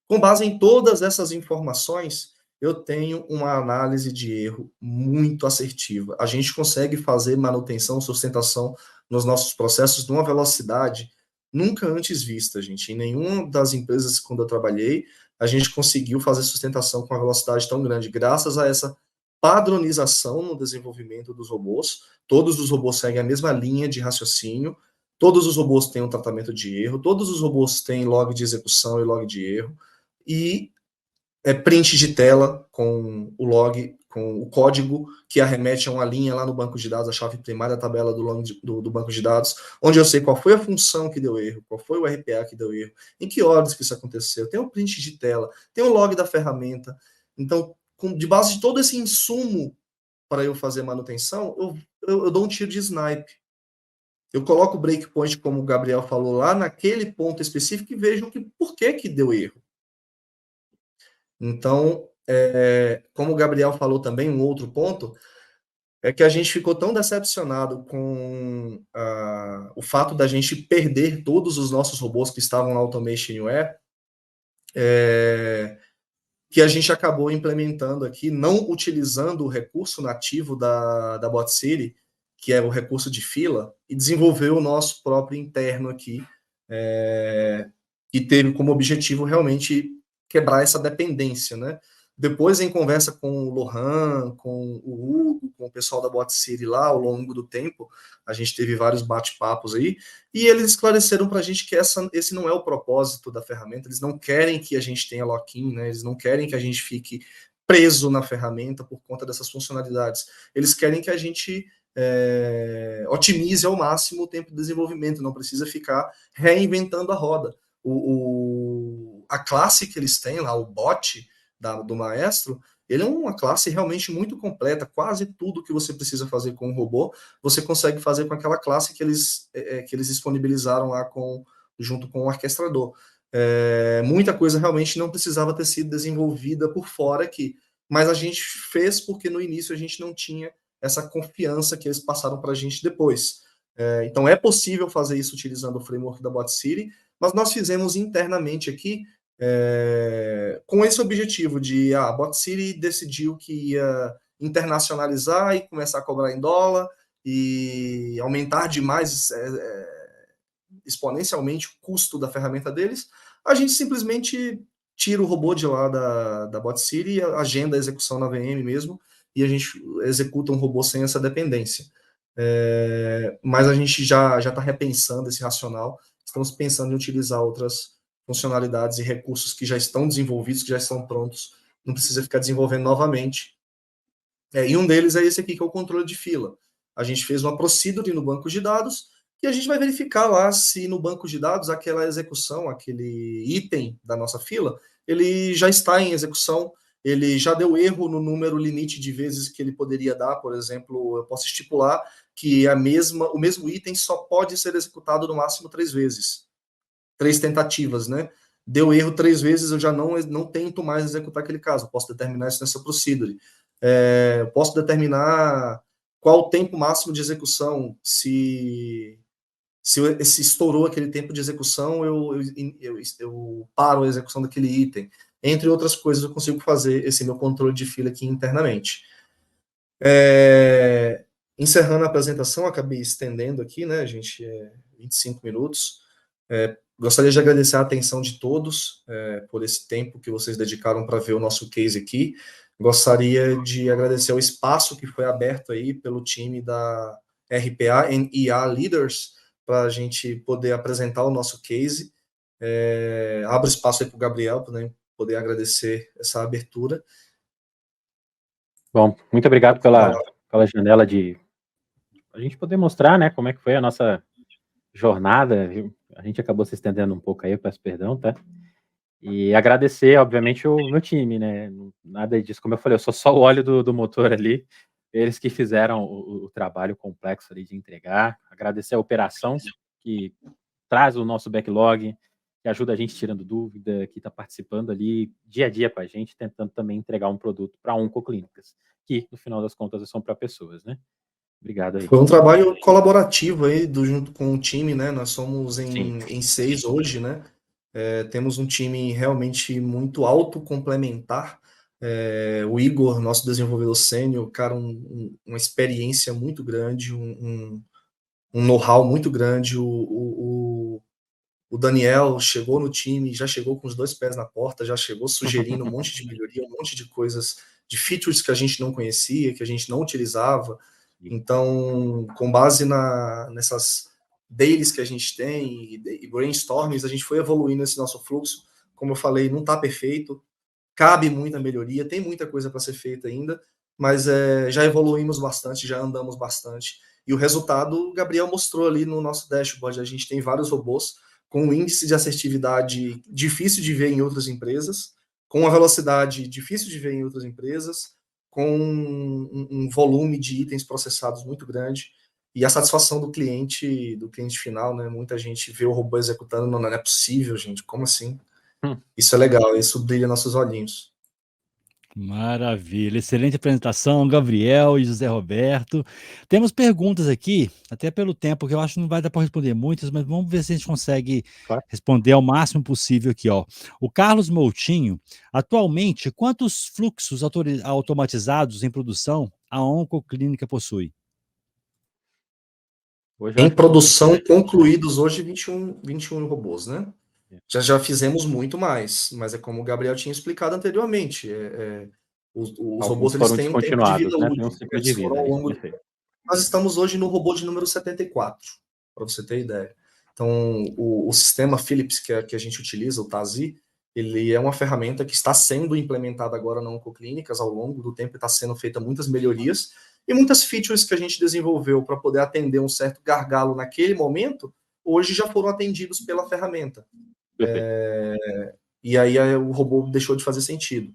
Com base em todas essas informações, eu tenho uma análise de erro muito assertiva. A gente consegue fazer manutenção, sustentação nos nossos processos numa velocidade nunca antes vista, gente. Em nenhuma das empresas quando eu trabalhei, a gente conseguiu fazer sustentação com uma velocidade tão grande, graças a essa padronização no desenvolvimento dos robôs. Todos os robôs seguem a mesma linha de raciocínio, todos os robôs têm um tratamento de erro, todos os robôs têm log de execução e log de erro, e print de tela com o log, com o código que arremete a uma linha lá no banco de dados, a chave primária, a tabela do banco de dados, onde eu sei qual foi a função que deu erro, qual foi o RPA que deu erro, em que horas que isso aconteceu, tem um print de tela, tem um log da ferramenta. Então, de base de todo esse insumo para eu fazer manutenção, eu dou um tiro de snipe. Eu coloco o breakpoint, como o Gabriel falou, lá naquele ponto específico e vejo por que deu erro. Então, como o Gabriel falou também, um outro ponto, é que a gente ficou tão decepcionado com o fato da gente perder todos os nossos robôs que estavam na Automation Anywhere, que a gente acabou implementando aqui, não utilizando o recurso nativo da Bot City, que é o recurso de fila, e desenvolveu o nosso próprio interno aqui, e teve como objetivo realmente quebrar essa dependência, né? Depois, em conversa com o Lohan, com o Hugo, com o pessoal da Bot City lá, ao longo do tempo, a gente teve vários bate-papos aí, e eles esclareceram para a gente que esse não é o propósito da ferramenta, eles não querem que a gente tenha lock-in, né? Eles não querem que a gente fique preso na ferramenta por conta dessas funcionalidades. Eles querem que a gente otimize ao máximo o tempo de desenvolvimento, não precisa ficar reinventando a roda. A classe que eles têm lá, o bot do Maestro, ele é uma classe realmente muito completa, quase tudo que você precisa fazer com um robô, você consegue fazer com aquela classe que eles disponibilizaram lá junto com o orquestrador. Muita coisa realmente não precisava ter sido desenvolvida por fora aqui, mas a gente fez porque no início a gente não tinha essa confiança que eles passaram para a gente depois. Então é possível fazer isso utilizando o framework da Bot City, mas nós fizemos internamente aqui com esse objetivo de a Bot City decidiu que ia internacionalizar e começar a cobrar em dólar e aumentar demais exponencialmente o custo da ferramenta deles, a gente simplesmente tira o robô de lá da Bot City, agenda a execução na VM mesmo, e a gente executa um robô sem essa dependência. Mas a gente já está repensando esse racional, estamos pensando em utilizar outras funcionalidades e recursos que já estão desenvolvidos, que já estão prontos, não precisa ficar desenvolvendo novamente. E um deles é esse aqui, que é o controle de fila. A gente fez uma procedure no banco de dados, e a gente vai verificar lá se no banco de dados aquela execução, aquele item da nossa fila, ele já está em execução, ele já deu erro no número limite de vezes que ele poderia dar. Por exemplo, eu posso estipular que o mesmo item só pode ser executado no máximo 3 vezes. 3 tentativas, né? Deu erro 3 vezes, eu já não tento mais executar aquele caso. Eu posso determinar isso nessa procedure. Eu posso determinar qual o tempo máximo de execução. Se estourou aquele tempo de execução, eu paro a execução daquele item. Entre outras coisas, eu consigo fazer esse meu controle de fila aqui internamente. Encerrando a apresentação, acabei estendendo aqui, né, gente, 25 minutos. Gostaria de agradecer a atenção de todos por esse tempo que vocês dedicaram para ver o nosso case aqui. Gostaria de agradecer o espaço que foi aberto aí pelo time da RPA and IA Leaders para a gente poder apresentar o nosso case. Abro espaço aí para o Gabriel para poder agradecer essa abertura. Bom, muito obrigado pela janela de a gente poder mostrar, né, como é que foi a nossa jornada. A gente acabou se estendendo um pouco aí, eu peço perdão, tá? E agradecer, obviamente, o meu time, né? Nada disso, como eu falei, eu sou só o óleo do motor ali. Eles que fizeram o trabalho complexo ali de entregar. Agradecer a operação, que traz o nosso backlog, que ajuda a gente tirando dúvida, que está participando ali dia a dia com a gente, tentando também entregar um produto para Oncoclínicas, que, no final das contas, são para pessoas, né? Obrigado aí. Foi um trabalho colaborativo aí, junto com o time, né? Nós somos Sim. em 6 hoje, né? Temos um time realmente muito autocomplementar. O Igor, nosso desenvolvedor sênior, cara, uma experiência muito grande, um know-how muito grande. O Daniel chegou no time, já chegou com os 2 pés na porta, já chegou sugerindo um monte de melhoria, um monte de coisas, de features que a gente não conhecia, que a gente não utilizava. Então, com base nessas dailies que a gente tem e brainstormings, a gente foi evoluindo esse nosso fluxo. Como eu falei, não está perfeito, cabe muita melhoria, tem muita coisa para ser feita ainda, mas já evoluímos bastante, já andamos bastante. E o resultado, o Gabriel mostrou ali no nosso dashboard. A gente tem vários robôs com um índice de assertividade difícil de ver em outras empresas, com uma velocidade difícil de ver em outras empresas, com um volume de itens processados muito grande, e a satisfação do cliente final, né? Muita gente vê o robô executando, não é possível, gente, como assim? Isso é legal, isso brilha nossos olhinhos. Maravilha, excelente apresentação, Gabriel e José Roberto. Temos perguntas aqui, até pelo tempo, que eu acho que não vai dar para responder muitas, mas vamos ver se a gente consegue Claro. responder ao máximo possível aqui, ó. O Carlos Moutinho, atualmente, quantos fluxos automatizados em produção a Oncoclínica possui? Hoje Em produção, concluídos hoje 21 robôs, né? Já fizemos muito mais, mas é como o Gabriel tinha explicado anteriormente. Os robôs eles foram têm um tempo de vida descontinuados, né? útil. Tem um ciclo de Eles foram vida ao aí. longo. Nós estamos hoje no robô de número 74, para você ter ideia. Então, o sistema Philips que a gente utiliza, o TASI, ele é uma ferramenta que está sendo implementada agora na Oncoclínicas. Ao longo do tempo está sendo feita muitas melhorias e muitas features que a gente desenvolveu para poder atender um certo gargalo naquele momento, hoje já foram atendidos pela ferramenta. E aí o robô deixou de fazer sentido.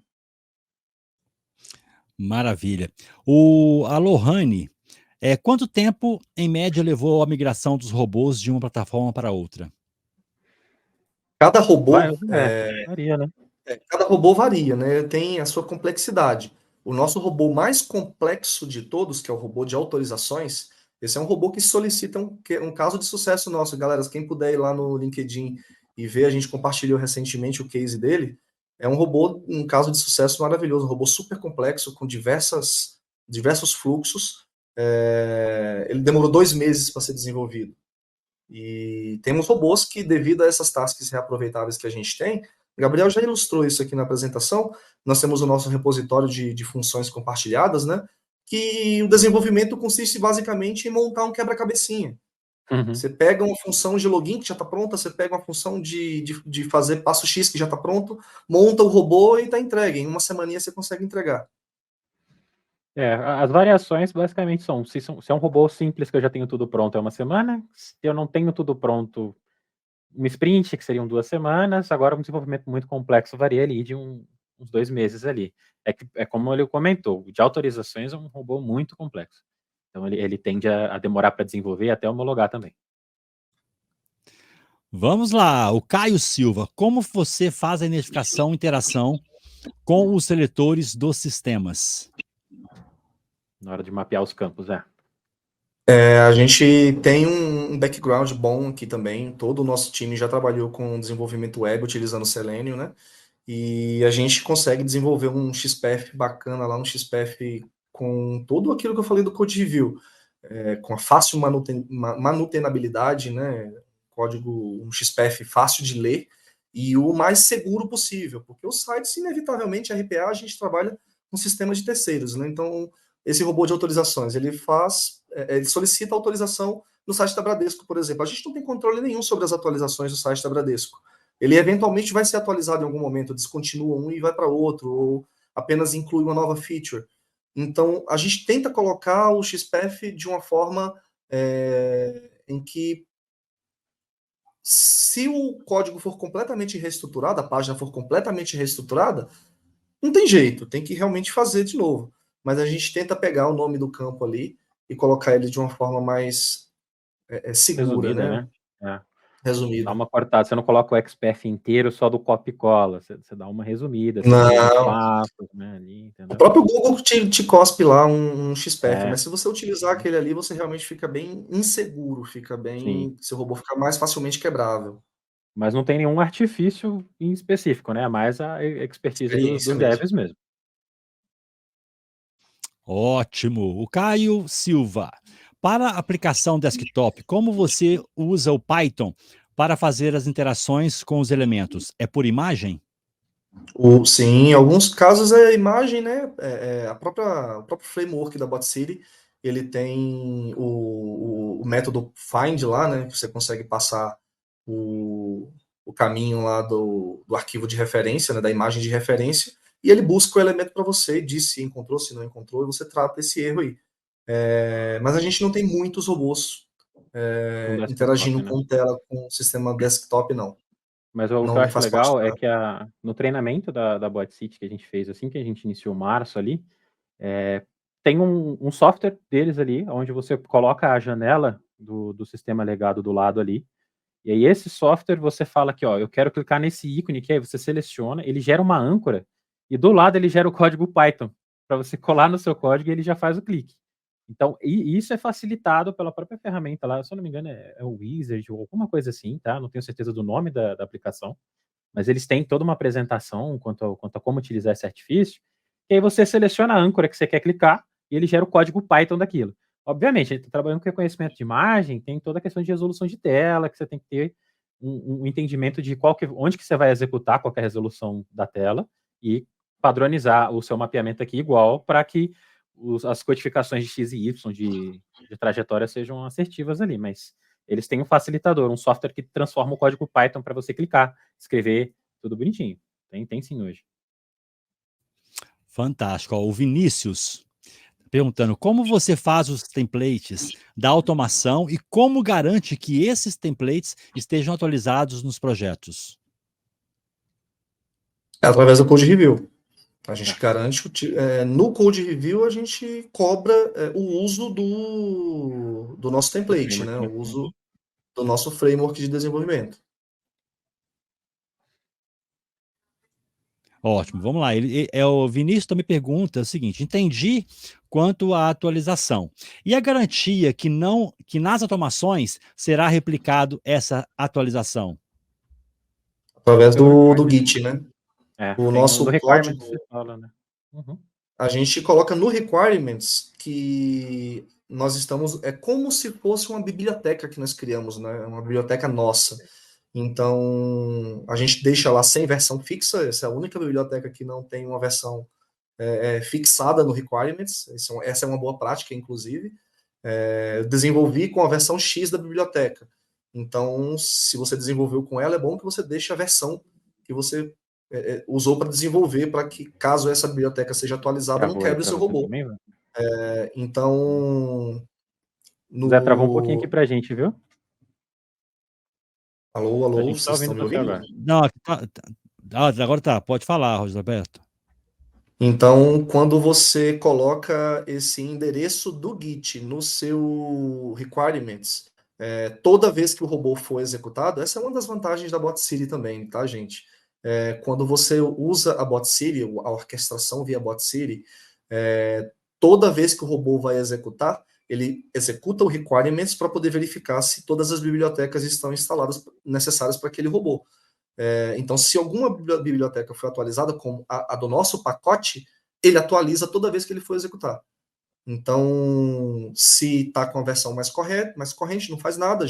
Maravilha. A Lohane, quanto tempo, em média, levou a migração dos robôs de uma plataforma para outra? Cada robô varia, né? Cada robô varia, né? Tem a sua complexidade. O nosso robô mais complexo de todos, que é o robô de autorizações, esse é um robô que solicita um caso de sucesso nosso. Galera, quem puder ir lá no LinkedIn e ver, a gente compartilhou recentemente o case dele. É um robô, um caso de sucesso maravilhoso, um robô super complexo, com diversos fluxos. Ele demorou 2 meses para ser desenvolvido. E temos robôs que, devido a essas tasks reaproveitáveis que a gente tem, Gabriel já ilustrou isso aqui na apresentação. Nós temos o nosso repositório de funções compartilhadas, né? Que o desenvolvimento consiste basicamente em montar um quebra-cabecinha. Você pega uma função de login que já está pronta, você pega uma função de fazer passo X que já está pronto, monta o robô e está entregue. Em uma semaninha você consegue entregar. As variações basicamente são, se é um robô simples que eu já tenho tudo pronto, é uma semana. Se eu não tenho tudo pronto, uma sprint, que seriam 2 semanas. Agora, um desenvolvimento muito complexo varia ali de uns 2 meses ali. Como ele comentou, de autorizações é um robô muito complexo. Então, ele tende a demorar para desenvolver e até homologar também. Vamos lá, o Caio Silva, como você faz a identificação e interação com os seletores dos sistemas? Na hora de mapear os campos, A gente tem um background bom aqui também. Todo o nosso time já trabalhou com desenvolvimento web utilizando Selenium, né? E a gente consegue desenvolver um XPF bacana lá no XPF com tudo aquilo que eu falei do Code Review, com a fácil manutenabilidade, né? Código, um XPF fácil de ler e o mais seguro possível, porque os sites, inevitavelmente, RPA, a gente trabalha com sistemas de terceiros, né? Então, esse robô de autorizações, ele solicita autorização no site da Bradesco, por exemplo. A gente não tem controle nenhum sobre as atualizações do site da Bradesco. Ele eventualmente vai ser atualizado em algum momento, descontinua um e vai para outro, ou apenas inclui uma nova feature. Então, a gente tenta colocar o XPF de uma forma em que Se o código for completamente reestruturado, a página for completamente reestruturada, não tem jeito, tem que realmente fazer de novo. Mas a gente tenta pegar o nome do campo ali e colocar ele de uma forma mais segura, Resumida, né? Resumida. Dá Resumida. uma cortada, você não coloca o XPF inteiro só do copy e cola, você dá uma resumida, você Não. usa os passos, né, ali, entendeu? O próprio Google te cospe lá um XPF, mas se você utilizar aquele ali, você realmente fica bem inseguro, fica bem, Sim. seu robô fica mais facilmente quebrável. Mas não tem nenhum artifício em específico, né? Mais a expertise dos devs mesmo. Ótimo. O Caio Silva. Para a aplicação desktop, como você usa o Python para fazer as interações com os elementos? É por imagem? Sim, em alguns casos é a imagem, né? O próprio framework da BotCity, ele tem o método find lá, né? Que você consegue passar o caminho lá do arquivo de referência, né? Da imagem de referência, e ele busca o elemento para você, diz se encontrou, se não encontrou, e você trata esse erro aí. Mas a gente não tem muitos robôs interagindo com tela, com o sistema desktop, não. Mas o que eu acho legal é que no treinamento da BotCity que a gente fez assim que a gente iniciou março ali, tem um software deles ali, onde você coloca a janela do sistema legado do lado ali, e aí esse software você fala que, ó, eu quero clicar nesse ícone, que aí você seleciona, ele gera uma âncora, e do lado ele gera o código Python, para você colar no seu código e ele já faz o clique. Então, isso é facilitado pela própria ferramenta lá, se eu não me engano é o Wizard ou alguma coisa assim, tá? Não tenho certeza do nome da aplicação, mas eles têm toda uma apresentação quanto a como utilizar esse artifício, e aí você seleciona a âncora que você quer clicar, e ele gera o código Python daquilo. Obviamente, ele está trabalhando com reconhecimento de imagem, tem toda a questão de resolução de tela, que você tem que ter um entendimento de onde que você vai executar qualquer resolução da tela, e padronizar o seu mapeamento aqui igual para que as codificações de X e Y de trajetória sejam assertivas ali, mas eles têm um facilitador, um software que transforma o código Python para você clicar, escrever, tudo bonitinho. Tem sim hoje. Fantástico. Ó, o Vinícius perguntando como você faz os templates da automação e como garante que esses templates estejam atualizados nos projetos? Através do Code Review. A gente garante que no Code Review a gente cobra o uso do nosso template, né? O uso do nosso framework de desenvolvimento. Ótimo, vamos lá. O Vinícius também pergunta o seguinte: entendi quanto à atualização. E a garantia que nas automações será replicado essa atualização? Através do Git, né? O nosso no requirements você fala, né? A gente coloca no requirements que nós estamos... É como se fosse uma biblioteca que nós criamos, né? Uma biblioteca nossa. Então, a gente deixa lá sem versão fixa. Essa é a única biblioteca que não tem uma versão fixada no requirements. Essa é uma boa prática, inclusive. Desenvolvi com a versão X da biblioteca. Então, se você desenvolveu com ela, é bom que você deixe a versão que você usou para desenvolver, para que, caso essa biblioteca seja atualizada, não quebre o seu robô. Também, então... Zé, travou um pouquinho aqui pra gente, viu? Alô, vocês estão me ouvindo? Agora. Não, agora tá. Pode falar, Roberto. Então, quando você coloca esse endereço do Git no seu requirements, toda vez que o robô for executado, essa é uma das vantagens da BotCity também, tá, gente? Quando você usa a BotCity, a orquestração via BotCity, toda vez que o robô vai executar, ele executa o requirements para poder verificar se todas as bibliotecas estão instaladas necessárias para aquele robô. Então, se alguma biblioteca foi atualizada, como a do nosso pacote, ele atualiza toda vez que ele for executar. Então, se está com a versão mais corrente, não faz nada,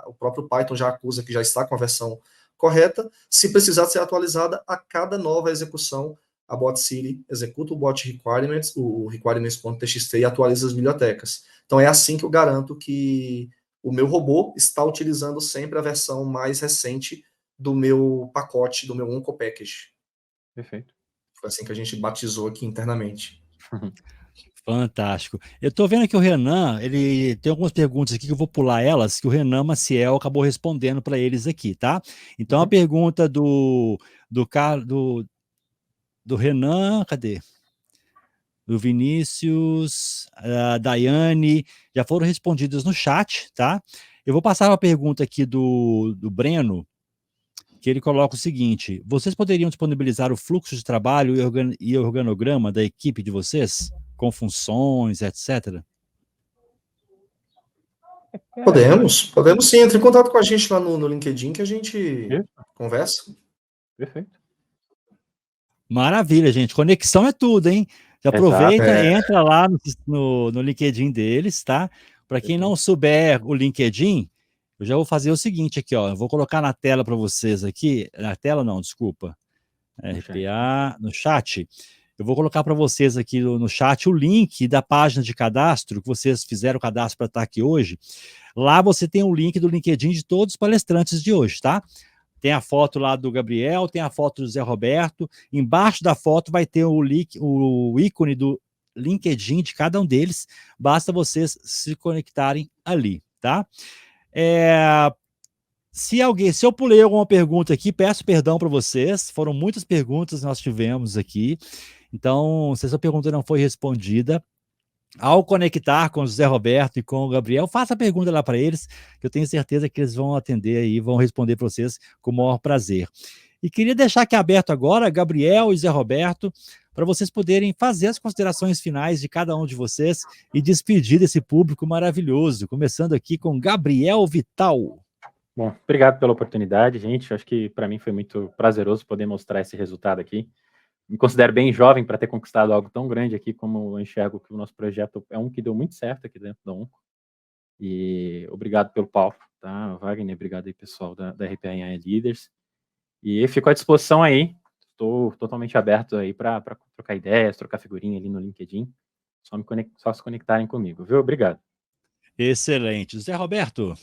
o próprio Python já acusa que já está com a versão correta. Se precisar ser atualizada, a cada nova execução, a BotCity executa o bot requirements, o requirements.txt, e atualiza as bibliotecas. Então, é assim que eu garanto que o meu robô está utilizando sempre a versão mais recente do meu pacote, do meu Onco Package. Perfeito. Foi assim que a gente batizou aqui internamente. Fantástico. Eu tô vendo que o Renan, ele tem algumas perguntas aqui que eu vou pular elas, que o Renan Maciel acabou respondendo para eles aqui, tá? Então a pergunta do Renan, cadê? Do Vinícius, a Daiane, já foram respondidas no chat, tá? Eu vou passar uma pergunta aqui do Breno, que ele coloca o seguinte: vocês poderiam disponibilizar o fluxo de trabalho e organograma da equipe de vocês? Com funções, etc. Podemos sim. Entre em contato com a gente lá no LinkedIn que a gente conversa. Perfeito. Maravilha, gente. Conexão é tudo, hein? Já aproveita, entra lá no LinkedIn deles, tá? Para quem não souber o LinkedIn, eu já vou fazer o seguinte aqui, ó. Eu vou colocar na tela para vocês aqui. Na tela não, desculpa. RPA, no chat. Eu vou colocar para vocês aqui no chat o link da página de cadastro, que vocês fizeram o cadastro para estar aqui hoje. Lá você tem o link do LinkedIn de todos os palestrantes de hoje, tá? Tem a foto lá do Gabriel, tem a foto do Zé Roberto. Embaixo da foto vai ter o ícone do LinkedIn de cada um deles. Basta vocês se conectarem ali, tá? Se eu pulei alguma pergunta aqui, peço perdão para vocês. Foram muitas perguntas que nós tivemos aqui. Então, se essa pergunta não foi respondida, ao conectar com o José Roberto e com o Gabriel, faça a pergunta lá para eles, que eu tenho certeza que eles vão atender aí, vão responder para vocês com o maior prazer. E queria deixar aqui aberto agora, Gabriel e José Roberto, para vocês poderem fazer as considerações finais de cada um de vocês e despedir desse público maravilhoso, começando aqui com Gabriel Vital. Bom, obrigado pela oportunidade, gente. Acho que para mim foi muito prazeroso poder mostrar esse resultado aqui. Me considero bem jovem para ter conquistado algo tão grande aqui, como eu enxergo que o nosso projeto é um que deu muito certo aqui dentro da Onco. E obrigado pelo palco, tá, Wagner? Obrigado aí, pessoal da RPA Leaders. E fico à disposição aí. Estou totalmente aberto aí para trocar ideias, trocar figurinha ali no LinkedIn. Só se conectarem comigo, viu? Obrigado. Excelente. Zé Roberto.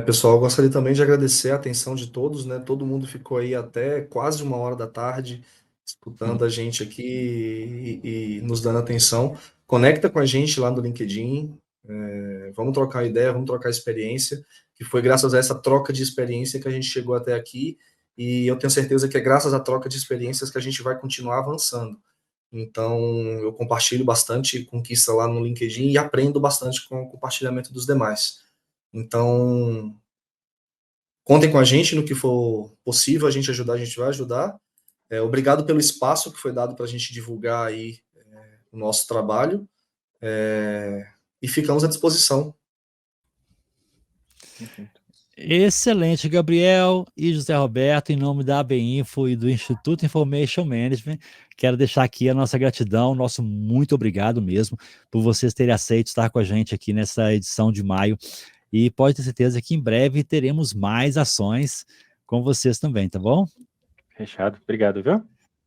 Pessoal, eu gostaria também de agradecer a atenção de todos, né? Todo mundo ficou aí até quase 1h da tarde, escutando a gente aqui e nos dando atenção. Conecta com a gente lá no LinkedIn, vamos trocar ideia, vamos trocar experiência, que foi graças a essa troca de experiência que a gente chegou até aqui, e eu tenho certeza que é graças à troca de experiências que a gente vai continuar avançando. Então, eu compartilho bastante conquista lá no LinkedIn e aprendo bastante com o compartilhamento dos demais. Então, contem com a gente no que for possível, a gente ajudar, a gente vai ajudar. Obrigado pelo espaço que foi dado para a gente divulgar aí o nosso trabalho, e ficamos à disposição. Excelente, Gabriel e José Roberto, em nome da ABInfo e do Instituto Information Management, quero deixar aqui a nossa gratidão, nosso muito obrigado mesmo por vocês terem aceito estar com a gente aqui nessa edição de maio, e pode ter certeza que em breve teremos mais ações com vocês também, tá bom? Fechado, obrigado, viu?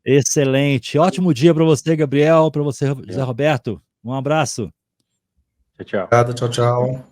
Excelente, ótimo dia para você, Gabriel, para você, José Roberto, um abraço. Tchau, tchau. Obrigado, tchau, tchau.